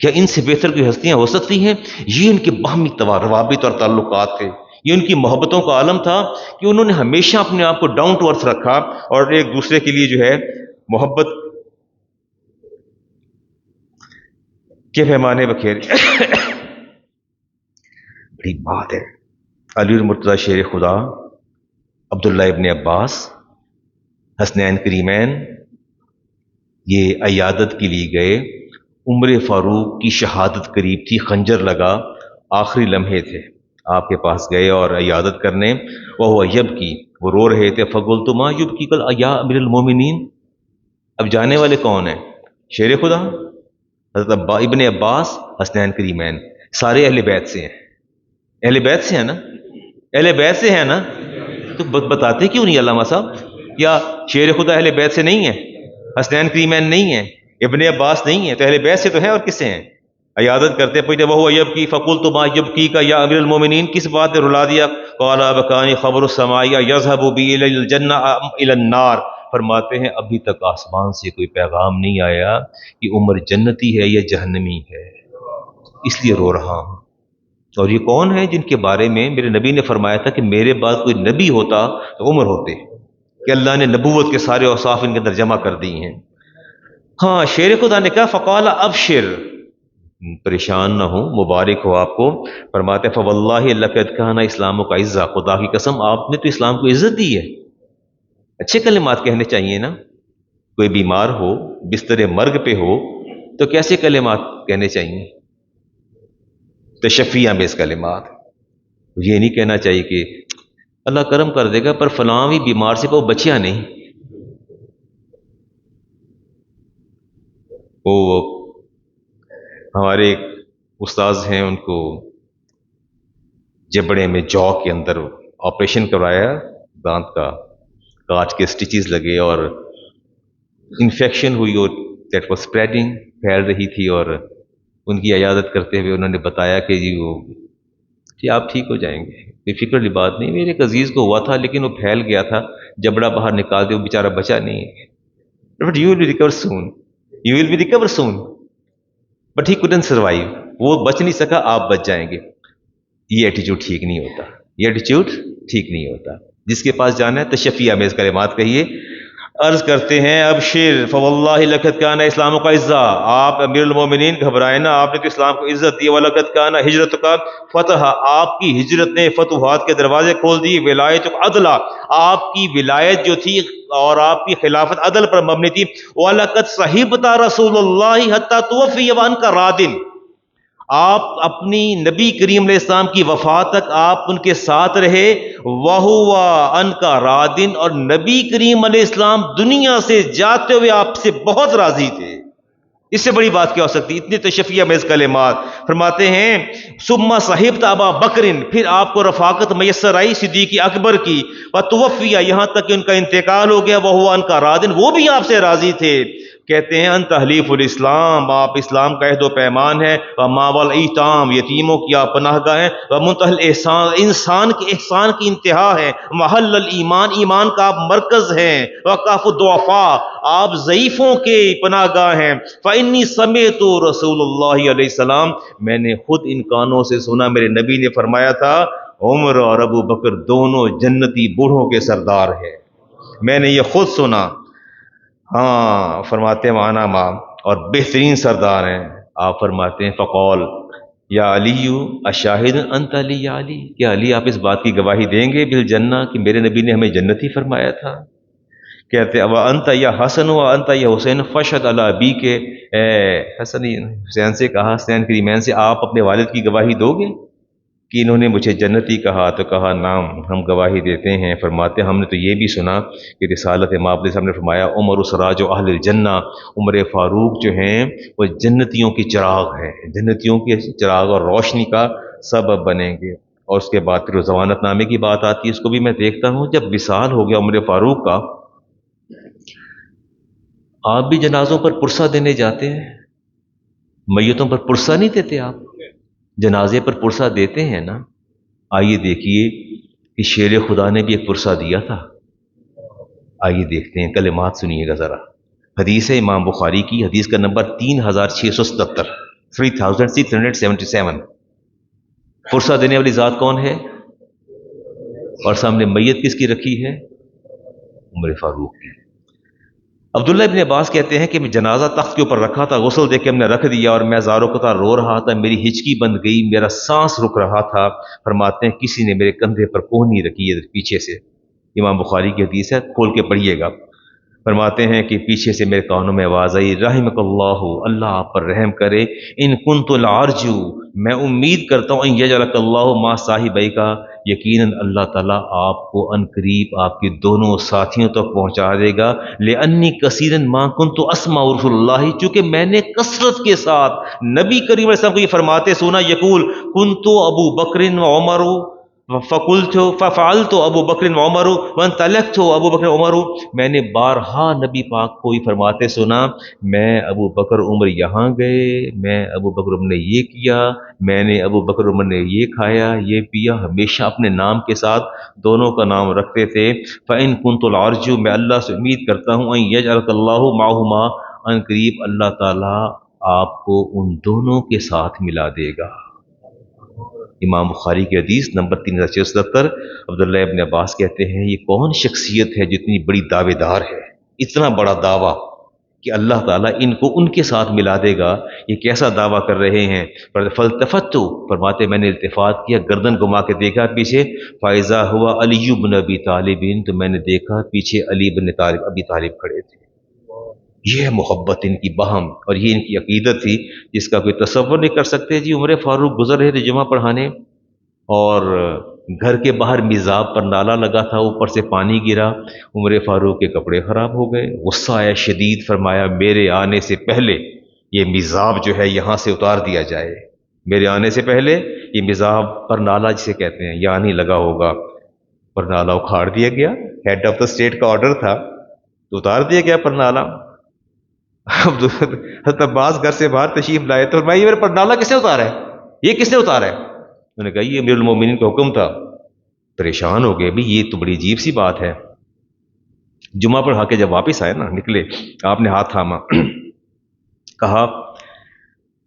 کیا ان سے بہتر کوئی ہستیاں ہو سکتی ہیں؟ یہ ان کے باہمی روابط اور تعلقات تھے، یہ ان کی محبتوں کا عالم تھا کہ انہوں نے ہمیشہ اپنے آپ کو ڈاؤن ٹو ارتھ رکھا اور ایک دوسرے کے لیے جو ہے محبت کے پیمانے بکھیر بڑی بات ہے۔ علی المرتضیٰ شیر خدا، عبداللہ ابن عباس، حسنین کریمین، یہ عیادت کے لیے گئے۔ عمر فاروق کی شہادت قریب تھی، خنجر لگا، آخری لمحے تھے، آپ کے پاس گئے اور عیادت کرنے، وہ یبکی، وہ رو رہے تھے۔ فقلت ما یبکیک یا امیر المومنین، اب جانے والے کون ہیں؟ شیر خدا، حضرت ابن عباس، حسنین کریمین، سارے اہل بیت سے ہیں، اہل بیت سے ہیں نا، اہل بیت سے ہیں نا، تو بتاتے کیوں نہیں علامہ صاحب؟ یا شیر خدا اہل بیت سے نہیں ہے، حسنین کریمین نہیں ہے، ابن عباس نہیں ہے، تو اہل بیت سے تو ہیں، اور کس سے ہیں؟ عیادت کرتے پوچھتے وہ یبکی، فقلت ما یبکیک یا امیر المومنین، کس بات نے رلا دیا؟ قال بکانی خبر السماء یذهب بی الی الجنہ الی النار، فرماتے ہیں ابھی تک آسمان سے کوئی پیغام نہیں آیا کہ عمر جنتی ہے یا جہنمی ہے، اس لیے رو رہا ہوں۔ اور یہ کون ہے جن کے بارے میں میرے نبی نے فرمایا تھا کہ میرے بعد کوئی نبی ہوتا تو عمر ہوتے، کہ اللہ نے نبوت کے سارے اوصاف ان کے اندر جمع کر دی ہیں۔ ہاں، شیر خدا نے کہا فقال ابشر، پریشان نہ ہو، مبارک ہو آپ کو۔ فرماتے فواللہ لقد کان اسلام کا عزہ، خدا کی قسم آپ نے تو اسلام کو عزت دی ہے۔ اچھے کلمات کہنے چاہیے نا، کوئی بیمار ہو، بستر مرگ پہ ہو، تو کیسے کلمات کہنے چاہیے؟ تشفیہ میں اس کلمات، یہ نہیں کہنا چاہیے کہ اللہ کرم کر دے گا پر فلاں بھی بیمار سے وہ بچیا نہیں، وہ ہمارے ایک استاذ ہیں، ان کو جبڑے میں جو کے اندر آپریشن کروایا دانت کا، کانچ کے سٹیچز لگے اور انفیکشن ہوئی اور دیٹ واز اسپریڈنگ، پھیل رہی تھی، اور ان کی عیادت کرتے ہوئے انہوں نے بتایا کہ جی آپ ٹھیک ہو جائیں گے، کوئی فکر کی بات نہیں، میرے ایک عزیز کو ہوا تھا لیکن وہ پھیل گیا تھا، جبڑا باہر نکال دے، وہ بیچارہ بچا نہیں ہے، but you will recover soon, you will be recover soon, but he couldn't survive، وہ بچ نہیں سکا، آپ بچ جائیں گے۔ یہ ایٹیچیوڈ ٹھیک نہیں ہوتا، یہ ایٹیچیوڈ ٹھیک نہیں ہوتا۔ جس کے پاس جانا ہے تشفیہ میں اس کلمات کہیے۔ عرض کرتے ہیں اب شیر فواللہ لقد کان اسلام کا عزہ، آپ امیر المومنین گھبرائے نا، آپ نے تو اسلام کو عزت دی، وَلَقَدْ كَانَ ہجرت کا فتح، آپ کی ہجرت نے فتوحات کے دروازے کھول دی، ولایت عدلہ، آپ کی ولایت جو تھی اور آپ کی خلافت عدل پر مبنی تھی، وَلَقَدْ صَحِبْتَ رسول اللہ حتیٰ توفی وَأَنْتَ رَادٍ، آپ اپنی نبی کریم علیہ السلام کی وفات تک آپ ان کے ساتھ رہے، وَهُوَ عَنْكَ رَادٍ، اور نبی کریم علیہ السلام دنیا سے جاتے ہوئے آپ سے بہت راضی تھے۔ اس سے بڑی بات کیا ہو سکتی؟ اتنی تشفیہ میں اس کلمات۔ فرماتے ہیں ثم صحبت ابا بکرن، پھر آپ کو رفاقت میسر آئی صدیق اکبر کی، وتوفیہ، یہاں تک کہ ان کا انتقال ہو گیا، وَهُوَ عَنْكَ رَادٍ، وہ بھی آپ سے راضی تھے۔ کہتے ہیں انت حلیف الاسلام، آپ اسلام کا عہد و پیمان ہے، وماوى الایتام، یتیموں کی آپ پناہ گاہ ہیں، ومنتهى الاحسان، انسان کے احسان کی انتہا ہے، محل الایمان، ایمان کا آپ مرکز ہیں، وکاف الضعفاء، آپ ضعیفوں کے پناہ گاہ ہیں، فانی سمعت رسول اللہ علیہ السلام، میں نے خود ان کانوں سے سنا، میرے نبی نے فرمایا تھا عمر اور ابو بکر دونوں جنتی بوڑھوں کے سردار ہیں، میں نے یہ خود سنا۔ ہاں، فرماتے ہیں وانا ماں، اور بہترین سردار ہیں. آپ فرماتے ہیں فقول یا علی اشاہد انت علی یا علی، کیا علی آپ اس بات کی گواہی دیں گے بالجنہ کہ میرے نبی نے ہمیں جنتی فرمایا تھا؟ کہتے اب انت یا حسن و انت یا حسین فشد علی ابی کے، اے حسن حسین سے کہا، حسین کے ایمان سے آپ اپنے والد کی گواہی دو گے کہ انہوں نے مجھے جنتی کہا؟ تو کہا نام ہم گواہی دیتے ہیں. فرماتے ہم نے تو یہ بھی سنا کہ رسالت امام صاحب نے فرمایا عمر سراج و اہل الجنہ، عمر فاروق جو ہیں وہ جنتیوں کی چراغ ہیں، جنتیوں کی چراغ اور روشنی کا سبب بنیں گے. اور اس کے بعد پھر ضمانت نامے کی بات آتی ہے، اس کو بھی میں دیکھتا ہوں. جب وصال ہو گیا عمر فاروق کا، آپ بھی جنازوں پر پرسہ دینے جاتے ہیں، میتوں پر پرسہ نہیں دیتے آپ؟ جنازے پر پرسہ دیتے ہیں نا. آئیے دیکھیے کہ شیر خدا نے بھی ایک پرسہ دیا تھا. آئیے دیکھتے ہیں، کلمات سنیے گا ذرا. حدیث ہے امام بخاری کی، حدیث کا نمبر 3677، 3677. پرسہ دینے والی ذات کون ہے؟ اور سامنے میت کس کی رکھی ہے؟ عمر فاروق کی. عبداللہ ابن عباس کہتے ہیں کہ میں جنازہ تخت کے اوپر رکھا تھا، غسل دے کے ہم نے رکھ دیا اور میں زاروں کو رو رہا تھا، میری ہچکی بند گئی، میرا سانس رک رہا تھا. فرماتے ہیں کسی نے میرے کندھے پر کوہنی رکھی ہے پیچھے سے. امام بخاری کی حدیث ہے، کھول کے پڑھیے گا. فرماتے ہیں کہ پیچھے سے میرے کانوں میں آواز آئی رحمک اللہ، اللہ آپ پر رحم کرے، ان کنت لارجو، میں امید کرتا ہوں ان یجعلک اللہ ما صاحبیک، یقیناً اللہ تعالیٰ آپ کو ان قریب آپ کے دونوں ساتھیوں تک پہنچا دے گا. لانی کثیرا ما کنت اسمع رسول اللہ، چونکہ میں نے کثرت کے ساتھ نبی کریم علیہ السلام کو یہ فرماتے سنا، یقول کنت ابو بکر و عمر ففعلت ابو بکر عمر وانطلقت ابو بکر عمر، میں نے بارہا نبی پاک کو ہی فرماتے سنا، میں ابو بکر عمر یہاں گئے، میں ابو بکر عمر نے یہ کیا، میں نے ابو بکر عمر نے یہ کھایا یہ پیا، ہمیشہ اپنے نام کے ساتھ دونوں کا نام رکھتے تھے. فإن كنت العرج، میں اللہ سے امید کرتا ہوں ان یجعلک اللہ معہما، ان قریب اللہ تعالیٰ آپ کو ان دونوں کے ساتھ ملا دے گا. امام بخاری کی حدیث نمبر 3677. عبداللہ ابن عباس کہتے ہیں یہ کون شخصیت ہے جتنی بڑی دعوے دار ہے، اتنا بڑا دعویٰ کہ اللہ تعالیٰ ان کو ان کے ساتھ ملا دے گا، یہ کیسا دعویٰ کر رہے ہیں؟ فالتفت، فرماتے میں نے التفات کیا، گردن گھما کے دیکھا پیچھے، فاذا ہوا علی بن ابی طالب، تو میں نے دیکھا پیچھے علی بن ابی طالب کھڑے تھے. یہ محبت ان کی باہم اور یہ ان کی عقیدت تھی جس کا کوئی تصور نہیں کر سکتے. جی عمر فاروق گزر رہے تھے جمعہ پڑھانے، اور گھر کے باہر میزاب پر نالا لگا تھا، اوپر سے پانی گرا، عمر فاروق کے کپڑے خراب ہو گئے. غصہ آیا شدید، فرمایا میرے آنے سے پہلے یہ میزاب جو ہے یہاں سے اتار دیا جائے، میرے آنے سے پہلے یہ میزاب پر نالا جسے کہتے ہیں یہاں نہیں لگا ہوگا. پر نالا اکھاڑ دیا گیا، ہیڈ آف دا اسٹیٹ کا آرڈر تھا تو اتار دیا گیا پر نالا. حضرت عباس گھر سے باہر تشریف لائے تو فرمایا یہ میرا پرنالا کس نے اتارا ہے، یہ کس نے اتارا ہے؟ انہوں نے کہا یہ امیر المومنین کا حکم تھا. پریشان ہو گئے، بھی یہ تو بڑی عجیب سی بات ہے. جمعہ پڑھا کے جب واپس آئے نا، نکلے، آپ نے ہاتھ تھاما، کہا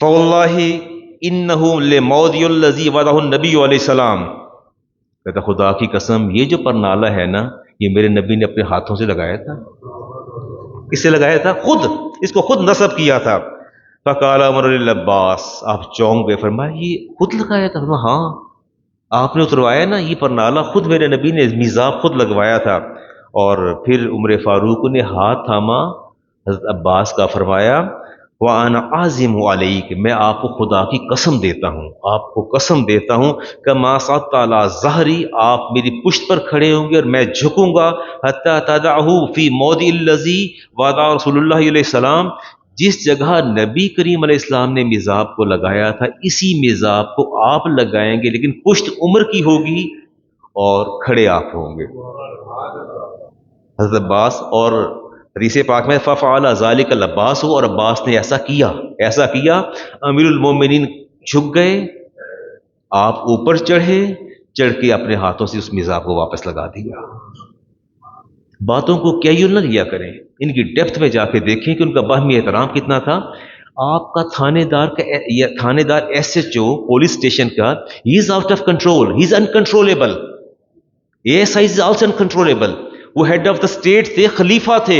فواللہ انہ لموضع الذی وضعہ النبی علیہ السلام، کہتا خدا کی قسم یہ جو پرنالا ہے نا یہ میرے نبی نے اپنے ہاتھوں سے لگایا تھا. کس سے لگایا تھا؟ خود، اس کو خود نصب کیا تھا. فقال عمر للعباس، آپ چونک گئے، فرمایا یہ خود لگایا تھا؟ فرمایا ہاں، آپ نے اتروایا نا یہ پرنالا، خود میرے نبی نے میزاب خود لگوایا تھا. اور پھر عمر فاروق نے ہاتھ تھاما حضرت عباس کا، فرمایا وَأَنَا عَازِمُ عَلَيْكَ، میں آپ کو خدا کی قسم دیتا ہوں، آپ کو قسم دیتا ہوں کہ مَا صَدْتَ عَلَىٰ ظَهْرِي، آپ میری پشت پر کھڑے ہوں گے اور میں جھکوں گا، حَتَّى تَدَعْهُ فِي مَوْضِعِ الَّذِي وَضَعَهُ رسول اللہ علیہ السلام، جس جگہ نبی کریم علیہ السلام نے میزاب کو لگایا تھا اسی میزاب کو آپ لگائیں گے، لیکن پشت عمر کی ہوگی اور کھڑے آپ ہوں گے. حضرت عباس، اور حدیث پاک میں ففعل ذلک العباس، اور عباس نے ایسا کیا. امیر المومنین جھک گئے، آپ اوپر چڑھ کے اپنے ہاتھوں سے اس میزاب کو واپس لگا دیا. باتوں کو کیجول نہ لیا کریں، ان کی ڈیپتھ میں جا کے دیکھیں کہ ان کا باہمی احترام کتنا تھا. آپ کا تھانے دار S H O police station کا، he is out of control, he is uncontrollable. A S I is also uncontrollable. وہ ہیڈ آف دا اسٹیٹ تھے، خلیفہ تھے،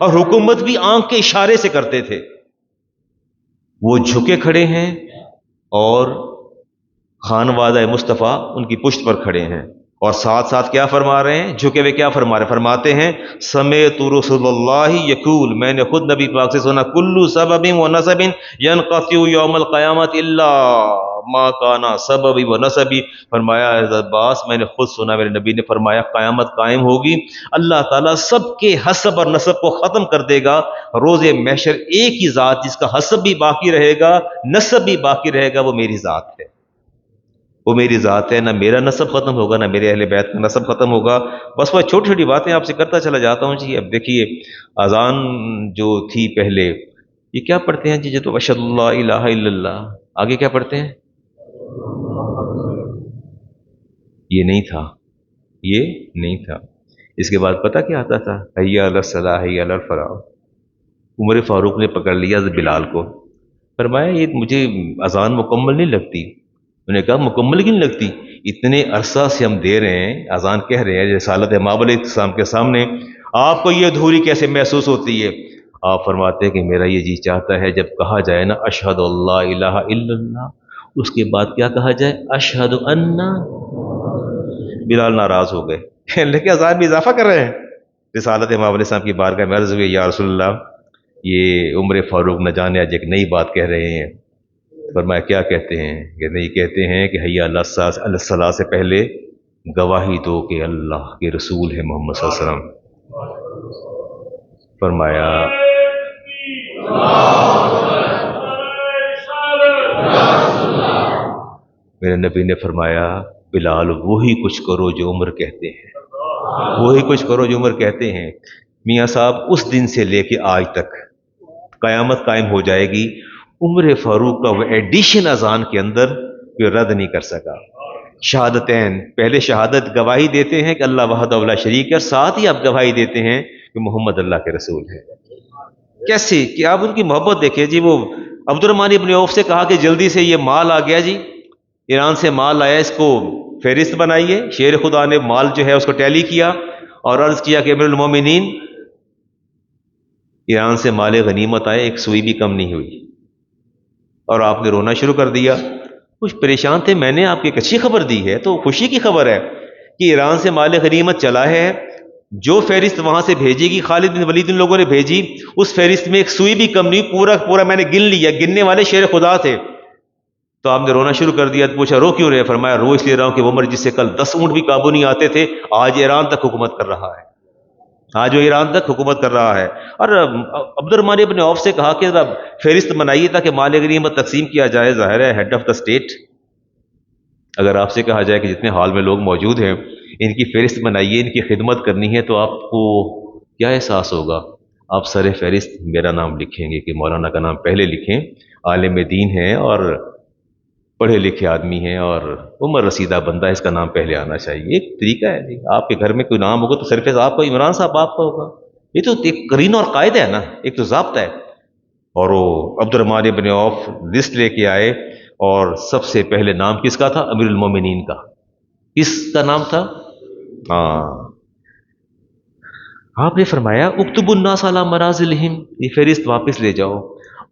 اور حکومت بھی آنکھ کے اشارے سے کرتے تھے. وہ جھکے کھڑے ہیں اور خانوادہ مصطفیٰ ان کی پشت پر کھڑے ہیں، اور ساتھ ساتھ کیا فرما رہے ہیں؟ جھکے ہوئے کیا فرما رہے ہیں؟ فرماتے ہیں سمعت رسول اللہ یقول، میں نے خود نبی پاک سے سنا، کل سبب و نسب ینقطع یوم القیامت الا ما کان سببی و نسبی. فرمایا عباس میں نے خود سنا، میرے نبی نے فرمایا قیامت قائم ہوگی، اللہ تعالیٰ سب کے حسب اور نسب کو ختم کر دے گا. روز محشر ایک ہی ذات جس کا حسب بھی باقی رہے گا، نسب بھی باقی رہے گا، وہ میری ذات ہے. وہ میری ذات ہے، نہ میرا نسب ختم ہوگا نہ میرے اہل بیت کا نسب ختم ہوگا. بس وہ چھوٹی چھوٹی باتیں آپ سے کرتا چلا جاتا ہوں جی. اب دیکھیے اذان جو تھی پہلے، یہ کیا پڑھتے ہیں جی؟ جو تو اشہد اللہ الہ الا اللہ، آگے کیا پڑھتے ہیں؟ یہ نہیں تھا، یہ نہیں تھا. اس کے بعد پتہ کیا آتا تھا؟ حی علی الصلاۃ حی علی الفلاح. عمر فاروق نے پکڑ لیا بلال کو، فرمایا یہ مجھے اذان مکمل نہیں لگتی. انہوں نے کہا مکمل کیوں نہیں لگتی؟ اتنے عرصہ سے ہم دے رہے ہیں، اذان کہہ رہے ہیں رسالت امام علیہ السلام کے سامنے، آپ کو یہ ادھوری کیسے محسوس ہوتی ہے؟ آپ فرماتے ہیں کہ میرا یہ جی چاہتا ہے جب کہا جائے نا اشہد اللہ الہ الا اللہ، اس کے بعد کیا کہا جائے؟ اشہد ان. بلال ناراض ہو گئے، لیکن اذان میں اضافہ کر رہے ہیں. رسالت امام علیہ السلام کی بارگاہ میں عرض ہوئی یا رسول اللہ، یہ عمر فاروق نہ جانے آج ایک نئی بات کہہ رہے ہیں. فرمایا کیا کہتے ہیں؟ کہ نہیں، کہتے ہیں کہ حی علی الصلاۃ سے پہلے گواہی دو کہ اللہ کے رسول ہے محمد صلی اللہ علیہ وسلم. فرمایا میرے نبی نے فرمایا بلال وہی کچھ کرو جو عمر کہتے ہیں، وہی کچھ کرو جو عمر کہتے ہیں. میاں صاحب اس دن سے لے کے آج تک قیامت قائم ہو جائے گی، عمر فاروق کا وہ ایڈیشن اذان کے اندر کوئی رد نہیں کر سکا. شہادتین، پہلے شہادت گواہی دیتے ہیں کہ اللہ وحدہ لا شریک ہے، ساتھ ہی آپ گواہی دیتے ہیں کہ محمد اللہ کے رسول ہے. کیسے کہ آپ ان کی محبت دیکھیں جی. وہ عبد الرحمن ابن عوف سے کہا کہ جلدی سے یہ مال آ گیا جی، ایران سے مال آیا، اس کو فہرست بنائیے. شیر خدا نے مال جو ہے اس کو ٹیلی کیا اور عرض کیا کہ امیر المومنین ایران سے مال غنیمت آئے، ایک سوئی بھی کم نہیں ہوئی. اور آپ نے رونا شروع کر دیا. کچھ پریشان تھے، میں نے آپ کو ایک اچھی خبر دی ہے تو خوشی کی خبر ہے کہ ایران سے مال غنیمت چلا ہے. جو فہرست وہاں سے بھیجے گی، خالد بن ولید ان لوگوں نے بھیجی، اس فہرست میں ایک سوئی بھی کم نہیں، پورا میں نے گن لیا. گننے والے شیر خدا تھے. تو آپ نے رونا شروع کر دیا. تو پوچھا رو کیوں رہے؟ فرمایا رو اس لیے رہا ہوں کہ وہ عمر جس سے کل 10 اونٹ بھی قابو نہیں آتے تھے، آج ایران تک حکومت کر رہا ہے، آج وہ ایران تک حکومت کر رہا ہے. اور عبد الرحمن ابن عوف سے کہا کہ فہرست بنائیے تاکہ مال غنیمت تقسیم کیا جائے. ظاہر ہے ہیڈ آف دا اسٹیٹ، اگر آپ سے کہا جائے کہ جتنے ہال میں لوگ موجود ہیں ان کی فہرست بنائیے، ان کی خدمت کرنی ہے، تو آپ کو کیا احساس ہوگا؟ آپ سر فہرست میرا نام لکھیں گے کہ مولانا کا نام پہلے لکھیں، عالم دین ہیں اور پڑھے لکھے آدمی ہیں اور عمر رسیدہ بندہ، اس کا نام پہلے آنا چاہیے. ایک طریقہ ہے جی. آپ کے گھر میں کوئی نام ہوگا تو صرف آپ کا، عمران صاحب آپ کا ہوگا. یہ تو ایک قرینہ اور قاعدہ ہے نا، ایک تو ضابطہ ہے. اور وہ عبد الرحمن ابن عوف لسٹ لے کے آئے اور سب سے پہلے نام کس کا تھا؟ امیر المومنین کا. کس کا نام تھا؟ ہاں، آپ نے فرمایا اکتب الناس علی منازلہم، یہ فہرست واپس لے جاؤ.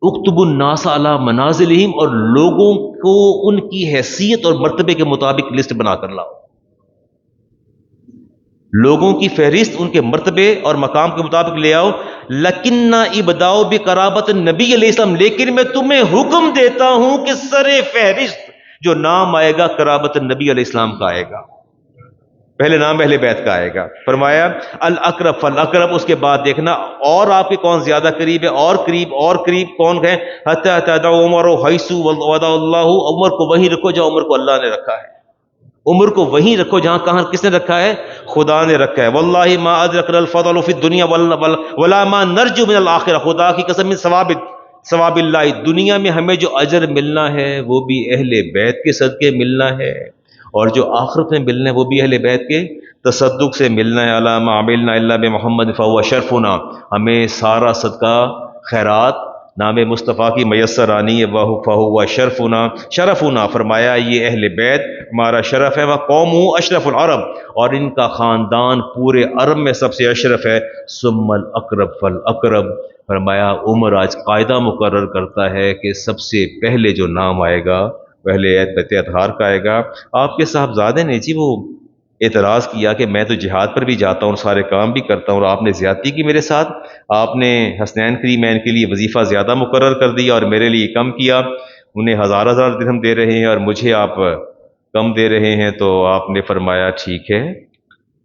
اکتب الناس علی منازلہم، اور لوگوں کو ان کی حیثیت اور مرتبے کے مطابق لسٹ بنا کر لاؤ. لوگوں کی فہرست ان کے مرتبے اور مقام کے مطابق لے آؤ. لکنہ ابداؤ بقرابت النبی علیہ السلام، لیکن میں تمہیں حکم دیتا ہوں کہ سر فہرست جو نام آئے گا قرابت النبی علیہ السلام کا آئے گا، پہلے نام اہل بیت کا آئے گا. فرمایا الاقرب فالاقرب، اس کے بعد دیکھنا اور آپ کے کون زیادہ قریب ہے، اور قریب اور قریب کون ہے. حتی تدع عمر حیث وضع اللہ، عمر کو وہیں رکھو جہاں عمر کو اللہ نے رکھا ہے. عمر کو وہیں رکھو جہاں کہاں کس نے رکھا ہے؟ خدا نے رکھا ہے. واللہ ما ادرکنا الفضل فی الدنیا ولا ما نرجو من الاخرہ، خدا کی قسم من ثواب اللہ، دنیا میں ہمیں جو اجر ملنا ہے وہ بھی اہل بیت کے صدقے ملنا ہے، اور جو آخرت میں ملنا ہے وہ بھی اہل بیت کے تصدق سے ملنا ہے. علی ما عملنا الا بمحمد فهو شرفنا، ہمیں سارا صدقہ خیرات نام مصطفیٰ کی میسر آنی ہے، وہ فہو شرفنا، فرمایا یہ اہل بیت ہمارا شرف ہے، وہ قوم اشرف العرب، اور ان کا خاندان پورے عرب میں سب سے اشرف ہے، ثم الاقرب فالاقرب، فرمایا عمر آج قاعدہ مقرر کرتا ہے کہ سب سے پہلے جو نام آئے گا پہلے بیت اطہار کا آئے گا۔ آپ کے صاحبزادے نے جی وہ اعتراض کیا کہ میں تو جہاد پر بھی جاتا ہوں، سارے کام بھی کرتا ہوں، اور آپ نے زیادتی کی میرے ساتھ، آپ نے حسنین کریمین کے لیے وظیفہ زیادہ مقرر کر دیا اور میرے لیے کم کیا، انہیں ہزار ہزار درہم دے رہے ہیں اور مجھے آپ کم دے رہے ہیں۔ تو آپ نے فرمایا ٹھیک ہے،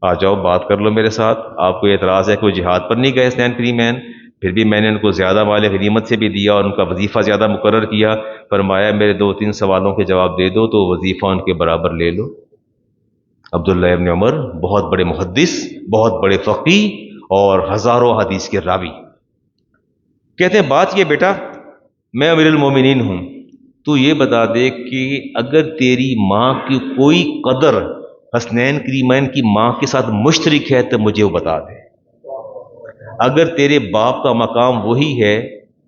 آ جاؤ بات کر لو میرے ساتھ، آپ کو اعتراض ہے کہ وہ جہاد پر نہیں گئے حسنین کریمین، پھر بھی میں نے ان کو زیادہ مال غنیمت سے بھی دیا اور ان کا وظیفہ زیادہ مقرر کیا، فرمایا میرے 2-3 سوالوں کے جواب دے دو تو وظیفہ ان کے برابر لے لو۔ عبداللہ ابن عمر بہت بڑے محدث، بہت بڑے فقیہ اور ہزاروں حدیث کے راوی، کہتے ہیں بات یہ بیٹا، میں امیر المومنین ہوں، تو یہ بتا دے کہ اگر تیری ماں کی کوئی قدر حسنین کریمین کی ماں کے ساتھ مشترک ہے تو مجھے وہ بتا دے، اگر تیرے باپ کا مقام وہی ہے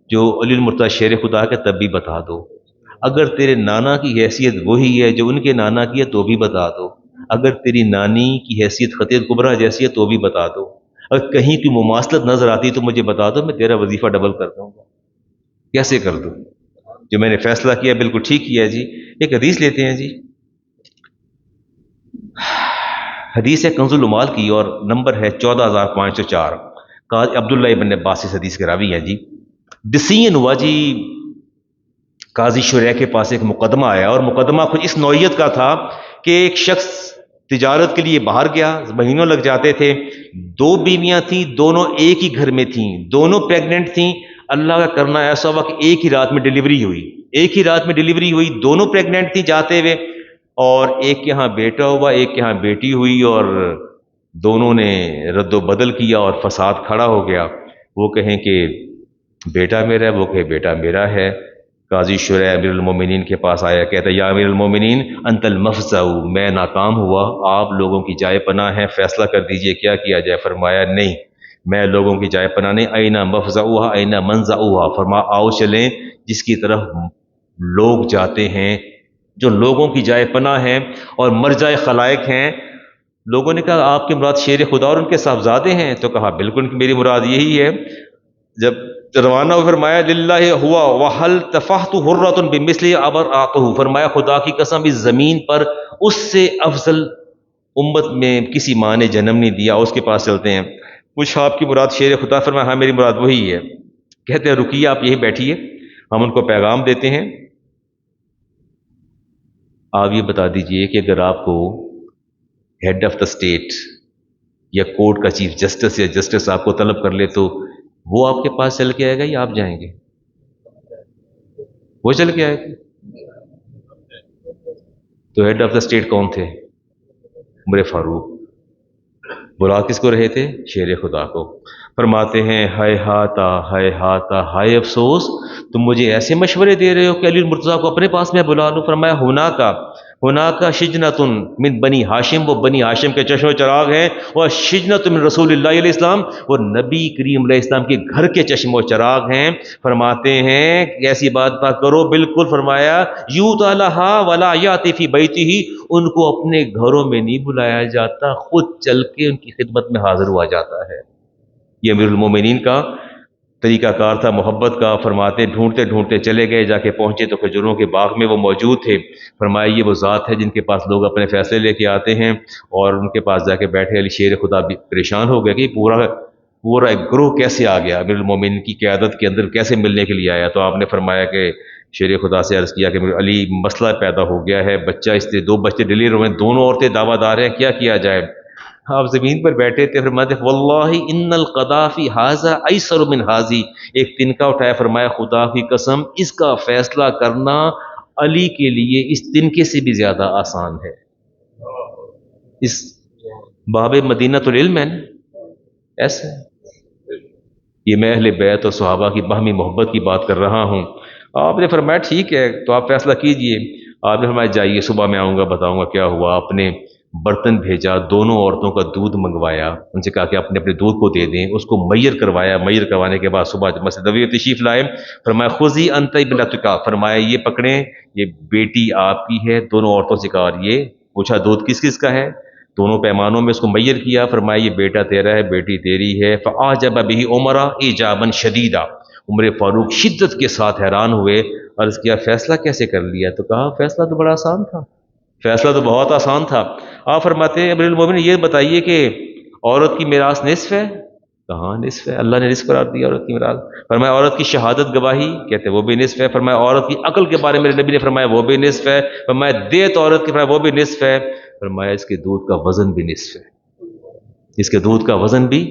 جو علی المرتضی شیر خدا کے تب بھی بتا دو، اگر تیرے نانا کی حیثیت وہی ہے جو ان کے نانا کی ہے تو بھی بتا دو، اگر تیری نانی کی حیثیت خطیب کبریٰ جیسی ہے تو بھی بتا دو، اگر کہیں کی مماثلت نظر آتی تو مجھے بتا دو، میں تیرا وظیفہ ڈبل کر دوں گا۔ کیسے کر دوں؟ جو میں نے فیصلہ کیا بالکل ٹھیک کیا جی۔ ایک حدیث لیتے ہیں جی، حدیث ہے کنز العمال کی اور نمبر ہے 14504، عبداللہ ابن عباس اس حدیث کے راوی ہیں جی۔ ڈسیژن ہوا جی، قاضی شریح کے پاس ایک مقدمہ آیا اور مقدمہ کچھ اس نوعیت کا تھا کہ ایک شخص تجارت کے لیے باہر گیا، مہینوں لگ جاتے تھے، 2 بیویاں تھیں، دونوں ایک ہی گھر میں تھیں، دونوں پریگننٹ تھیں، اللہ کا کرنا ایسا ہوا کہ ایک ہی رات میں ڈیلیوری ہوئی، دونوں پریگننٹ تھیں جاتے ہوئے، اور ایک کے ہاں بیٹا ہوا، ایک کے ہاں بیٹی ہوئی، اور دونوں نے رد و بدل کیا اور فساد کھڑا ہو گیا، وہ کہیں کہ بیٹا میرا ہے، وہ کہے بیٹا میرا ہے۔ قاضی شریح امیر المومنین کے پاس آیا، کہتا یا امیر المومنین انت المفزع، میں ناکام ہوا، آپ لوگوں کی جائے پناہ ہیں، فیصلہ کر دیجئے کیا کیا جائے۔ فرمایا نہیں، میں لوگوں کی جائے پناہ نہیں، اینا مفزعوها اینا منزعوها، فرما آؤ چلیں جس کی طرف لوگ جاتے ہیں، جو لوگوں کی جائے پناہ ہیں اور مرجع خلائق ہیں۔ لوگوں نے کہا آپ کی مراد شیر خدا اور ان کے صاحبزادے ہیں؟ تو کہا بالکل میری مراد یہی ہے۔ جب روانہ ہو فرمایا للہ ہوا وحل تفحت حرۃ بمثل ابرأتہ، فرمایا خدا کی قسم اس زمین پر اس سے افضل امت میں کسی ماں نے جنم نہیں دیا، اس کے پاس چلتے ہیں۔ کچھ آپ کی مراد شیر خدا؟ فرمایا ہاں میری مراد وہی ہے۔ کہتے ہیں رکیے آپ یہی بیٹھیے، ہم ان کو پیغام دیتے ہیں۔ آپ یہ بتا دیجئے کہ اگر آپ کو ہیڈ آف دا اسٹیٹ یا کورٹ کا چیف جسٹس یا جسٹس آپ کو طلب کر لے تو وہ آپ کے پاس چل کے آئے گا یا آپ جائیں گے؟ وہ چل کے آئے گا۔ تو ہیڈ آف دا اسٹیٹ کون تھے؟ عمر فاروق۔ بلا کس کو رہے تھے؟ شیر خدا کو۔ فرماتے ہیں ہائے ہاتا ہائے افسوس، تم مجھے ایسے مشورے دے رہے ہو کہ علی المرتضیٰ کو اپنے پاس میں بلا لوں۔ فرمایا ہونا کا شجنۃ من بنی ہاشم، وہ بنی ہاشم کے چشم و چراغ ہیں، وہ شجنۃ من رسول اللہ علیہ السلام، وہ نبی کریم علیہ السلام کے گھر کے چشم و چراغ ہیں۔ فرماتے ہیں ایسی بات کرو بالکل، فرمایا یوت لہا ولا یاتی فی بیتہ، ان کو اپنے گھروں میں نہیں بلایا جاتا، خود چل کے ان کی خدمت میں حاضر ہوا جاتا ہے۔ یہ امیر المومنین کا طریقہ کار تھا محبت کا۔ فرماتے ڈھونڈتے ڈھونڈتے چلے گئے، جا کے پہنچے تو کھجوروں کے باغ میں وہ موجود تھے۔ فرمایا یہ وہ ذات ہے جن کے پاس لوگ اپنے فیصلے لے کے آتے ہیں، اور ان کے پاس جا کے بیٹھے علی شیر خدا بھی پریشان ہو گیا کہ پورا ایک گروہ کیسے آ گیا، امیر المومنین کی قیادت کے اندر کیسے ملنے کے لیے آیا۔ تو آپ نے فرمایا کہ شیر خدا سے عرض کیا کہ علی مسئلہ پیدا ہو گیا ہے، بچہ اس سے 2 بچے ڈلیور ہوئے، دونوں عورتیں دعویٰ دار ہیں، کیا کیا جائے؟ آپ زمین پر بیٹھے تھے، فرماتے واللہ ان القضاء فی ھذا ایسر من ھذی، ایک تنکا اٹھایا، فرمایا خدا کی قسم اس کا فیصلہ کرنا علی کے لیے اس تنکے سے بھی زیادہ آسان ہے۔ اس باب مدینۃ العلم ہے ایسے، یہ میں اہل بیت اور صحابہ کی باہمی محبت کی بات کر رہا ہوں۔ آپ نے فرمایا ٹھیک ہے تو آپ فیصلہ کیجئے۔ آپ نے فرمایا جائیے، صبح میں آؤں گا بتاؤں گا کیا ہوا۔ آپ نے برتن بھیجا، دونوں عورتوں کا دودھ منگوایا، ان سے کہا کہ اپنے اپنے دودھ کو دے دیں، اس کو میئر کروایا، میئر کروانے کے بعد صبح جب مسجد نبوی تشریف لائے، فرمایا خذی انت ابنتک، فرمایا یہ پکڑیں، یہ بیٹی آپ کی ہے۔ دونوں عورتوں سے کہا، اور یہ پوچھا دودھ کس کس کا ہے، دونوں پیمانوں میں اس کو میئر کیا، فرمایا یہ بیٹا تیرا ہے، بیٹی تیری ہے۔ فاعجب به عمر ایجابا شدیدا، عمر فاروق شدت کے ساتھ حیران ہوئے، عرض کیا فیصلہ کیسے کر لیا؟ تو کہا فیصلہ تو بڑا آسان تھا، فیصلہ تو بہت آسان تھا۔ آپ فرماتے ہیں امیر المومنین یہ بتائیے کہ عورت کی میراث نصف ہے؟ کہاں نصف ہے، اللہ نے نصف قرار دیا عورت کی میراث۔ فرمایا عورت کی شہادت گواہی؟ کہتے وہ بھی نصف ہے۔ فرمایا عورت کی عقل کے بارے میں نبی نے فرمایا وہ بھی نصف ہے۔ فرمایا دیت عورت کی، فرمایا وہ بھی نصف ہے۔ فرمایا اس کے دودھ کا وزن بھی نصف ہے، اس کے دودھ کا وزن بھی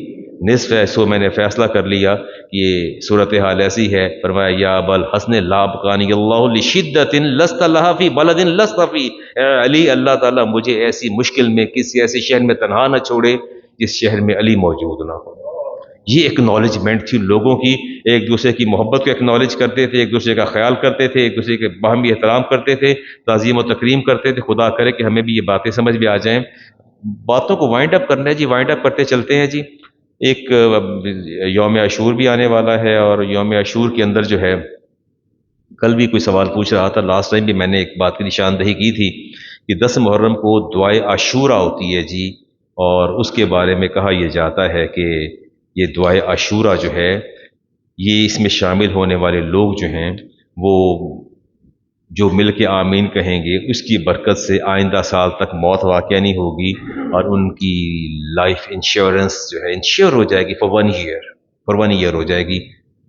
نصف ہے۔ سو میں نے فیصلہ کر لیا کہ یہ صورتحال ایسی ہے۔ فرمایا یا ابا الحسن لا ابقانی اللہ لشدت لست لها فی بلد لست فی، اے علی اللہ تعالیٰ مجھے ایسی مشکل میں کسی ایسے شہر میں تنہا نہ چھوڑے جس شہر میں علی موجود نہ ہو۔ یہ ایکنالجمنٹ تھی لوگوں کی، ایک دوسرے کی محبت کو ایکنالج کرتے تھے، ایک دوسرے کا خیال کرتے تھے، ایک دوسرے کے باہمی احترام کرتے تھے، تعظیم و تکریم کرتے تھے۔ خدا کرے کہ ہمیں بھی یہ باتیں سمجھ میں آ جائیں۔ باتوں کو وائنڈ اپ کرنا ہے جی، وائنڈ اپ کرتے چلتے ہیں جی۔ ایک یوم عاشور بھی آنے والا ہے، اور یوم عاشور کے اندر جو ہے، کل بھی کوئی سوال پوچھ رہا تھا، لاسٹ ٹائم بھی میں نے ایک بات کی نشاندہی کی تھی کہ 10 محرم کو دعائے عاشورہ ہوتی ہے جی، اور اس کے بارے میں کہا یہ جاتا ہے کہ یہ دعائے عاشورہ جو ہے، یہ اس میں شامل ہونے والے لوگ جو ہیں وہ جو مل کے آمین کہیں گے، اس کی برکت سے آئندہ سال تک موت واقع نہیں ہوگی، اور ان کی لائف انشورنس جو ہے انشور ہو جائے گی فار 1 ایئر ہو جائے گی۔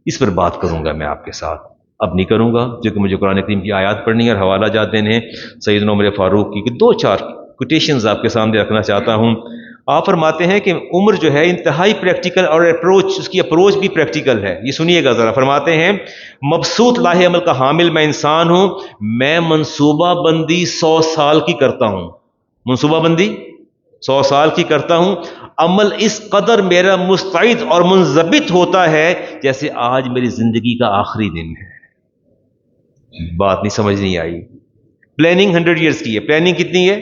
اس پر بات کروں گا میں آپ کے ساتھ، اب نہیں کروں گا کیونکہ مجھے قرآن کریم کی آیات پڑھنی ہے اور حوالہ جات دینے ہیں سیدنا عمر فاروق کی، کہ 2-4 کوٹیشنز آپ کے سامنے رکھنا چاہتا ہوں۔ آپ فرماتے ہیں کہ عمر جو ہے انتہائی پریکٹیکل، اور اس کی اپروچ بھی پریکٹیکل ہے۔ یہ سنیے گا ذرا، فرماتے ہیں مبسوط لاہ عمل کا حامل میں انسان ہوں، میں منصوبہ بندی 100 سال کی کرتا ہوں، منصوبہ بندی 100 سال کی کرتا ہوں، عمل اس قدر میرا مستعد اور منضبط ہوتا ہے جیسے آج میری زندگی کا آخری دن ہے۔ بات نہیں سمجھ نہیں آئی؟ پلاننگ 100 ایئرس کی ہے، پلاننگ کتنی ہے؟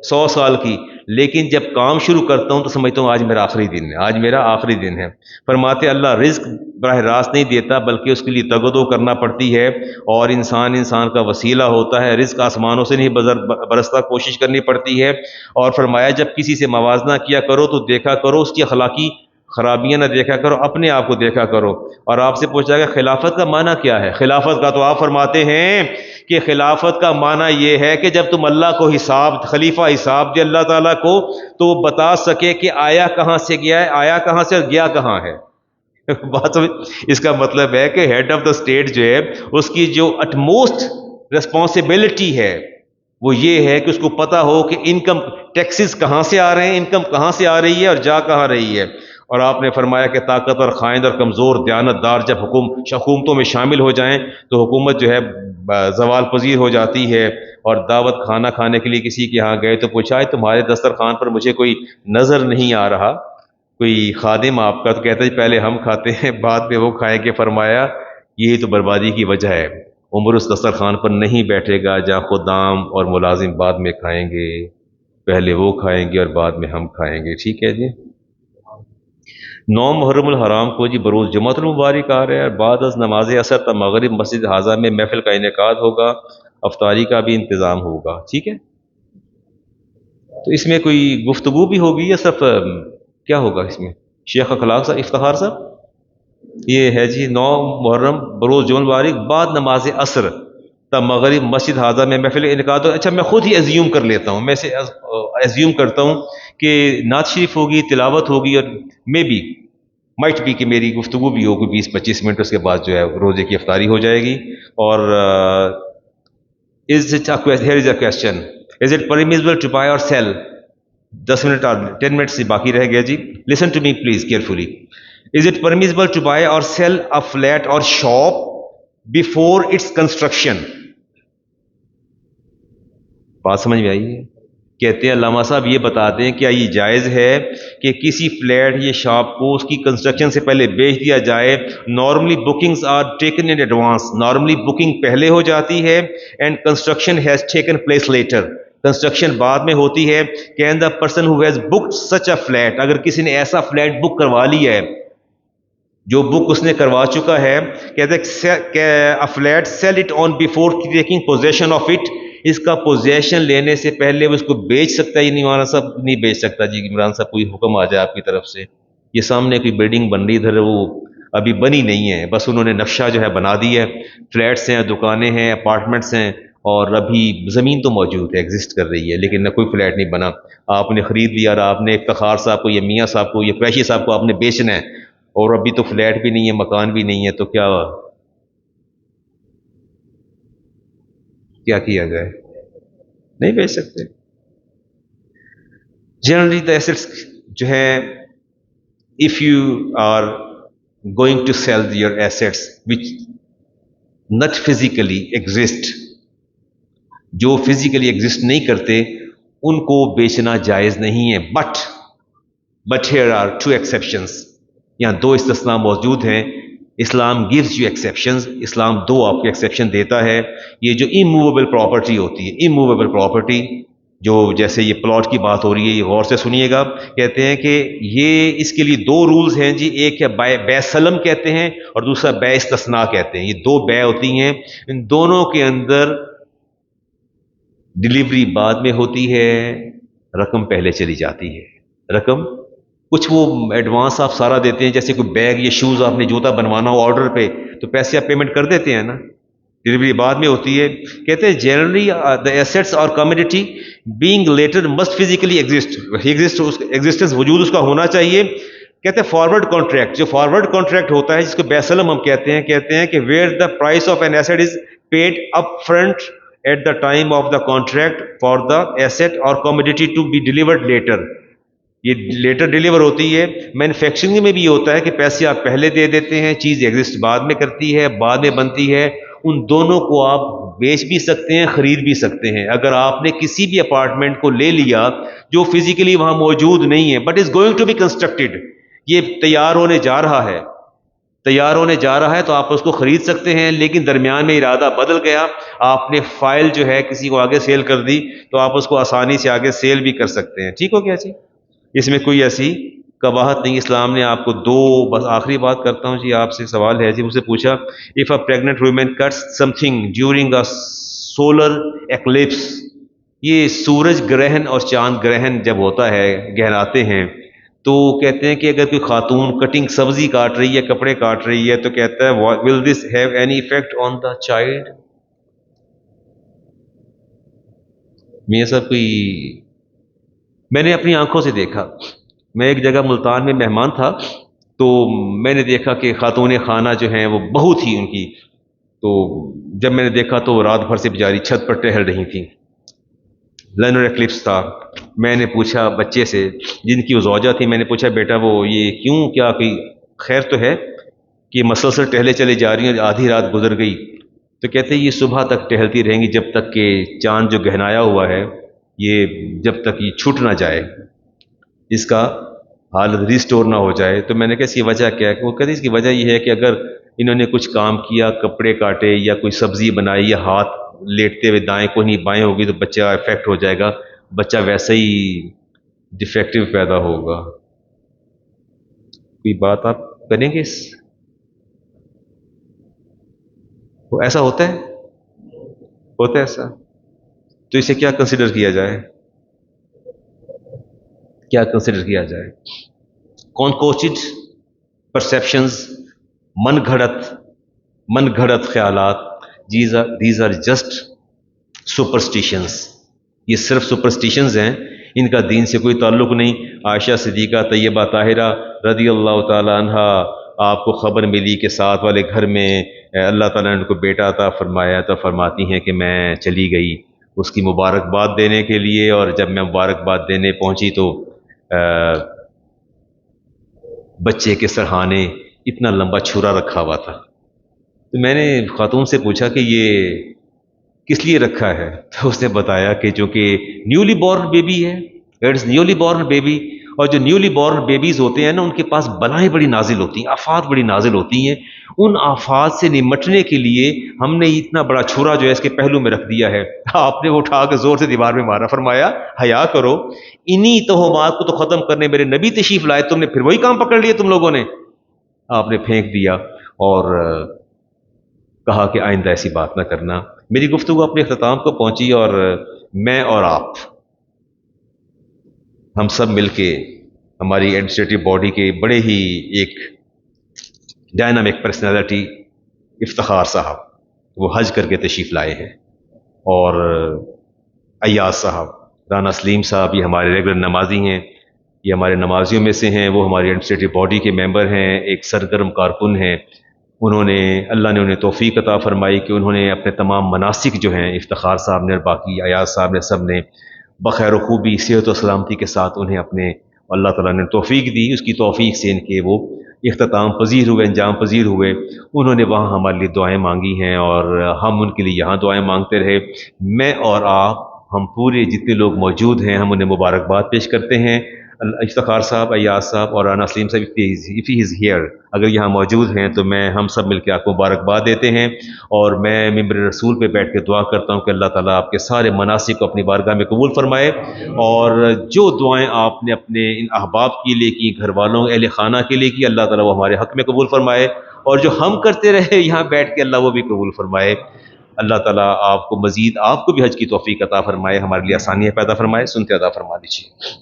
100 سال کی، لیکن جب کام شروع کرتا ہوں تو سمجھتا ہوں آج میرا آخری دن ہے، آج میرا آخری دن ہے۔ فرماتے اللہ رزق براہ راست نہیں دیتا، بلکہ اس کے لیے تگدو کرنا پڑتی ہے، اور انسان کا وسیلہ ہوتا ہے، رزق آسمانوں سے نہیں برستا، کوشش کرنی پڑتی ہے۔ اور فرمایا جب کسی سے موازنہ کیا کرو تو دیکھا کرو اس کی اخلاقی خرابیاں نہ دیکھا کرو، اپنے آپ کو دیکھا کرو۔ اور آپ سے پوچھا گیا خلافت کا معنی کیا ہے؟ خلافت کا تو آپ فرماتے ہیں کہ خلافت کا معنی یہ ہے کہ جب تم اللہ کو خلیفہ حساب دے اللہ تعالیٰ کو، تو وہ بتا سکے کہ آیا کہاں سے گیا ہے، آیا کہاں سے اور گیا کہاں ہے۔ بات اس کا مطلب ہے کہ ہیڈ آف دا اسٹیٹ جو ہے، اس کی جو اٹموسٹ ریسپانسبلٹی ہے وہ یہ ہے کہ اس کو پتا ہو کہ انکم ٹیکسز کہاں سے آ رہے ہیں، انکم کہاں سے آ رہی ہے اور جا کہاں رہی ہے۔ اور آپ نے فرمایا کہ طاقتور خائن اور کمزور دیانتدار جب حکومتوں میں شامل ہو جائیں تو حکومت جو ہے زوال پذیر ہو جاتی ہے۔ اور دعوت کھانا کھانے کے لیے کسی کے ہاں گئے تو پوچھا ہے تمہارے دسترخوان پر مجھے کوئی نظر نہیں آ رہا، کوئی خادم آپ کا؟ تو کہتے ہیں پہلے ہم کھاتے ہیں بعد میں وہ کھائیں گے۔ فرمایا یہی تو بربادی کی وجہ ہے، عمر اس دسترخوان پر نہیں بیٹھے گا جہاں خدام اور ملازم بعد میں کھائیں گے، پہلے وہ کھائیں گے اور بعد میں ہم کھائیں گے۔ ٹھیک ہے جی۔ 9 محرم الحرام کو جی بروز جمعۃ المبارک آ رہا ہے، بعد از نماز عصر تا مغرب مسجد حاضہ میں محفل کا انعقاد ہوگا، افطاری کا بھی انتظام ہوگا۔ ٹھیک ہے، تو اس میں کوئی گفتگو بھی ہوگی یا صرف کیا ہوگا اس میں؟ شیخ اخلاق صاحب، افتخار صاحب، یہ ہے جی 9 محرم بروز جمعۃ المبارک بعد نماز عصر تا مغرب مسجد حاضہ میں محفل انعقاد ہوگا۔ اچھا میں خود ہی ایزیوم کر لیتا ہوں، میں سے ایزیوم کرتا ہوں کہ نعت شریف ہوگی، تلاوت ہوگی، اور مائٹ بھی کہ میری گفتگو بھی ہوگی 20-25 منٹ، اس کے بعد جو ہے روزے کی افطاری ہو جائے گی۔ اور here is a question, is it permissible to buy or sell 10 minute اور 10 منٹ سے باقی رہ گیا جی، listen to me please carefully, is it permissible to buy or sell a flat or shop before its construction؟ بات سمجھ میں آئی ہے؟ کہتے ہیں علامہ صاحب یہ بتا دیں کیا یہ جائز ہے کہ کسی فلیٹ یا شاپ کو اس کی کنسٹرکشن سے پہلے بیچ دیا جائے؟ Normally bookings are taken in advance, normally booking پہلے ہو جاتی ہے، and construction has taken place later, construction بعد میں ہوتی ہے. Can the person who has booked such a flat, اگر کسی نے ایسا فلیٹ بک کروا لیا ہے جو بک اس نے کروا چکا ہے, کہتے ہیں flat sell it on before taking position of it, اس کا پوزیشن لینے سے پہلے وہ اس کو بیچ سکتا ہے یا نہیں؟ مولانا صاحب نہیں بیچ سکتا. جی عمران صاحب کوئی حکم آ جائے آپ کی طرف سے, یہ سامنے کوئی بلڈنگ بن رہی ادھر, وہ ابھی بنی نہیں ہے, بس انہوں نے نقشہ جو ہے بنا دی ہے, فلیٹس ہیں, دکانیں ہیں, اپارٹمنٹس ہیں, اور ابھی زمین تو موجود ہے, ایگزسٹ کر رہی ہے, لیکن نہ کوئی فلیٹ نہیں بنا. آپ نے خرید لیا اور آپ نے افتخار صاحب کو یا میاں صاحب کو یا قریشی صاحب کو آپ نے بیچنا ہے, اور ابھی تو فلیٹ بھی نہیں ہے, مکان بھی نہیں ہے, تو کیا کیا جائے؟ نہیں بیچ سکتے. جنرلی دا ایسٹس جو ہے, if you are going to sell your assets which not physically exist, جو فزیکلی ایگزسٹ نہیں کرتے ان کو بیچنا جائز نہیں ہے. But here are two exceptions, یہاں دو استثناء موجود ہیں. اسلام گیوز یو ایکسیپشنز, اسلام دو آپ کو ایکسیپشن دیتا ہے. یہ جو اموویبل پراپرٹی ہوتی ہے, اموویبل پراپرٹی, جو جیسے یہ پلاٹ کی بات ہو رہی ہے, یہ غور سے سنیے گا. کہتے ہیں کہ یہ اس کے لیے دو رولز ہیں جی, ایک ہے بے سلم کہتے ہیں, اور دوسرا بے استثناء کہتے ہیں. یہ دو بے ہوتی ہیں, ان دونوں کے اندر ڈلیوری بعد میں ہوتی ہے, رقم پہلے چلی جاتی ہے. رقم کچھ وہ ایڈوانس آپ سارا دیتے ہیں, جیسے کوئی بیگ یا شوز آپ نے جوتا بنوانا ہو آرڈر پہ, تو پیسے آپ پیمنٹ کر دیتے ہیں نا, ڈلیوری بعد میں ہوتی ہے. کہتے ہیں جنرلی دا ایسٹس اور community being later must physically existence, وجود اس کا ہونا چاہیے. کہتے ہیں فارورڈ کانٹریکٹ, جو فارورڈ کانٹریکٹ ہوتا ہے جس کو بیسلم ہم کہتے ہیں کہ where the price of an asset is paid up front at the time of the contract for the asset اور commodity to be delivered later. یہ لیٹر ڈیلیور ہوتی ہے. مینوفیکچرنگ میں بھی یہ ہوتا ہے کہ پیسے آپ پہلے دے دیتے ہیں, چیز ایگزسٹ بعد میں کرتی ہے, بعد میں بنتی ہے. ان دونوں کو آپ بیچ بھی سکتے ہیں, خرید بھی سکتے ہیں. اگر آپ نے کسی بھی اپارٹمنٹ کو لے لیا جو فزیکلی وہاں موجود نہیں ہے, but is going to be constructed, یہ تیار ہونے جا رہا ہے, تو آپ اس کو خرید سکتے ہیں. لیکن درمیان میں ارادہ بدل گیا, آپ نے فائل جو ہے کسی کو آگے سیل کر دی, تو آپ اس کو آسانی سے آگے سیل بھی کر سکتے ہیں. ٹھیک ہو گیا جی, اس میں کوئی ایسی قباحت نہیں. اسلام نے آپ کو دو, بس آخری بات کرتا ہوں جی, آپ سے سوال ہے جی, مجھ سے پوچھا if a pregnant woman cuts something during a solar eclipse, یہ سورج گرہن اور چاند گرہن جب ہوتا ہے, گہراتے ہیں, تو کہتے ہیں کہ اگر کوئی خاتون کٹنگ سبزی کاٹ رہی ہے, کپڑے کاٹ رہی ہے, تو کہتا ہے will this have any effect on the child? میاں صاحب کوئی, میں نے اپنی آنکھوں سے دیکھا. میں ایک جگہ ملتان میں مہمان تھا, تو میں نے دیکھا کہ خاتون خانہ جو ہیں وہ بہت ہی ان کی, تو جب میں نے دیکھا تو وہ رات بھر سے بیچاری چھت پر ٹہل رہی تھیں. لینر ایکلپس تھا. میں نے پوچھا بچے سے, جن کی وہ زوجہ تھی, میں نے پوچھا بیٹا وہ یہ کیوں, کیا کوئی خیر تو ہے کہ مسلسل ٹہلے چلے جا رہی ہیں, آدھی رات گزر گئی؟ تو کہتے ہیں یہ صبح تک ٹہلتی رہیں گی جب تک کہ چاند جو گہنایا ہوا ہے یہ جب تک یہ چھوٹ نہ جائے, اس کا حالت ریسٹور نہ ہو جائے. تو میں نے کہا اس کی وجہ کیا ہے؟ وہ کہتے اس کی وجہ یہ ہے کہ اگر انہوں نے کچھ کام کیا, کپڑے کاٹے یا کوئی سبزی بنائی, یا ہاتھ لیٹتے ہوئے دائیں کو نہیں بائیں ہوگی, تو بچہ افیکٹ ہو جائے گا, بچہ ویسے ہی ڈیفیکٹو پیدا ہوگا. کوئی بات آپ کریں گے ایسا ہوتا ہے ایسا؟ تو اسے کیا کنسیڈر کیا جائے, کانکوچڈ پرسیپشنز, من گھڑت خیالات, دیز آر جسٹ سپرسٹیشنز. یہ صرف سپرسٹیشنز ہیں, ان کا دین سے کوئی تعلق نہیں. عائشہ صدیقہ طیبہ طاہرہ رضی اللہ تعالی عنہا, آپ کو خبر ملی کہ ساتھ والے گھر میں اللہ تعالیٰ نے ان کو بیٹا عطا فرمایا, تو فرماتی ہیں کہ میں چلی گئی اس کی مبارکباد دینے کے لیے, اور جب میں مبارکباد دینے پہنچی تو بچے کے سرہانے اتنا لمبا چھرا رکھا ہوا تھا. تو میں نے خاتون سے پوچھا کہ یہ کس لیے رکھا ہے؟ تو اس نے بتایا کہ چونکہ نیولی بورن بیبی ہے, اٹس نیولی بورن بیبی, اور جو نیولی بورن بیبیز ہوتے ہیں نا، ان کے پاس بلائیں بڑی نازل ہوتی ہیں، آفات بڑی نازل ہوتی ہیں. ان آفات سے نمٹنے کے لیے ہم نے اتنا بڑا چھرا جو ہے اس کے پہلو میں رکھ دیا ہے. آپ نے وہ اٹھا کے زور سے دیوار میں مارا، فرمایا حیا کرو، انہی توہمات کو تو ختم کرنے میرے نبی تشریف لائے، تم نے پھر وہی کام پکڑ لیے تم لوگوں نے. آپ نے پھینک دیا اور کہا کہ آئندہ ایسی بات نہ کرنا. میری گفتگو اپنے اختتام کو پہنچی اور میں اور آپ، ہم سب مل کے ہماری ایڈمنسٹریٹو باڈی کے بڑے ہی ایک ڈائنامک پرسنالٹی افتخار صاحب، وہ حج کر کے تشریف لائے ہیں. اور ایاز صاحب، رانا سلیم صاحب، یہ ہمارے ریگولر نمازی ہیں، یہ ہمارے نمازیوں میں سے ہیں، وہ ہماری ایڈمنسٹریٹو باڈی کے ممبر ہیں، ایک سرگرم کارکن ہیں. انہوں نے، اللہ نے انہیں توفیق عطا فرمائی کہ انہوں نے اپنے تمام مناسک جو ہیں، افتخار صاحب نے اور باقی ایاز صاحب نے، سب نے بخیر و خوبی، صحت و سلامتی کے ساتھ انہیں اپنے، اللہ تعالیٰ نے توفیق دی، اس کی توفیق سے ان کے وہ اختتام پذیر ہوئے، انجام پذیر ہوئے. انہوں نے وہاں ہمارے لیے دعائیں مانگی ہیں اور ہم ان کے لیے یہاں دعائیں مانگتے رہے. میں اور آپ، ہم پورے جتنے لوگ موجود ہیں، ہم انہیں مبارکباد پیش کرتے ہیں. افتخار صاحب، ایاز صاحب اور رانا سلیم صاحب، if he is here، اگر یہاں موجود ہیں تو میں، ہم سب مل کے آپ کو مبارکباد دیتے ہیں. اور میں ممبر رسول پہ بیٹھ کے دعا کرتا ہوں کہ اللہ تعالیٰ آپ کے سارے مناسک کو اپنی بارگاہ میں قبول فرمائے، اور جو دعائیں آپ نے اپنے ان احباب کے لیے کی، گھر والوں، اہل خانہ کے لیے کی، اللہ تعالیٰ وہ ہمارے حق میں قبول فرمائے، اور جو ہم کرتے رہے یہاں بیٹھ کے، اللہ وہ بھی قبول فرمائے. اللہ تعالیٰ آپ کو مزید، آپ کو بھی حج کی توفیق عطا فرمائے، ہمارے لیے آسانیاں پیدا فرمائے. سنتے عطا فرما دیجیے.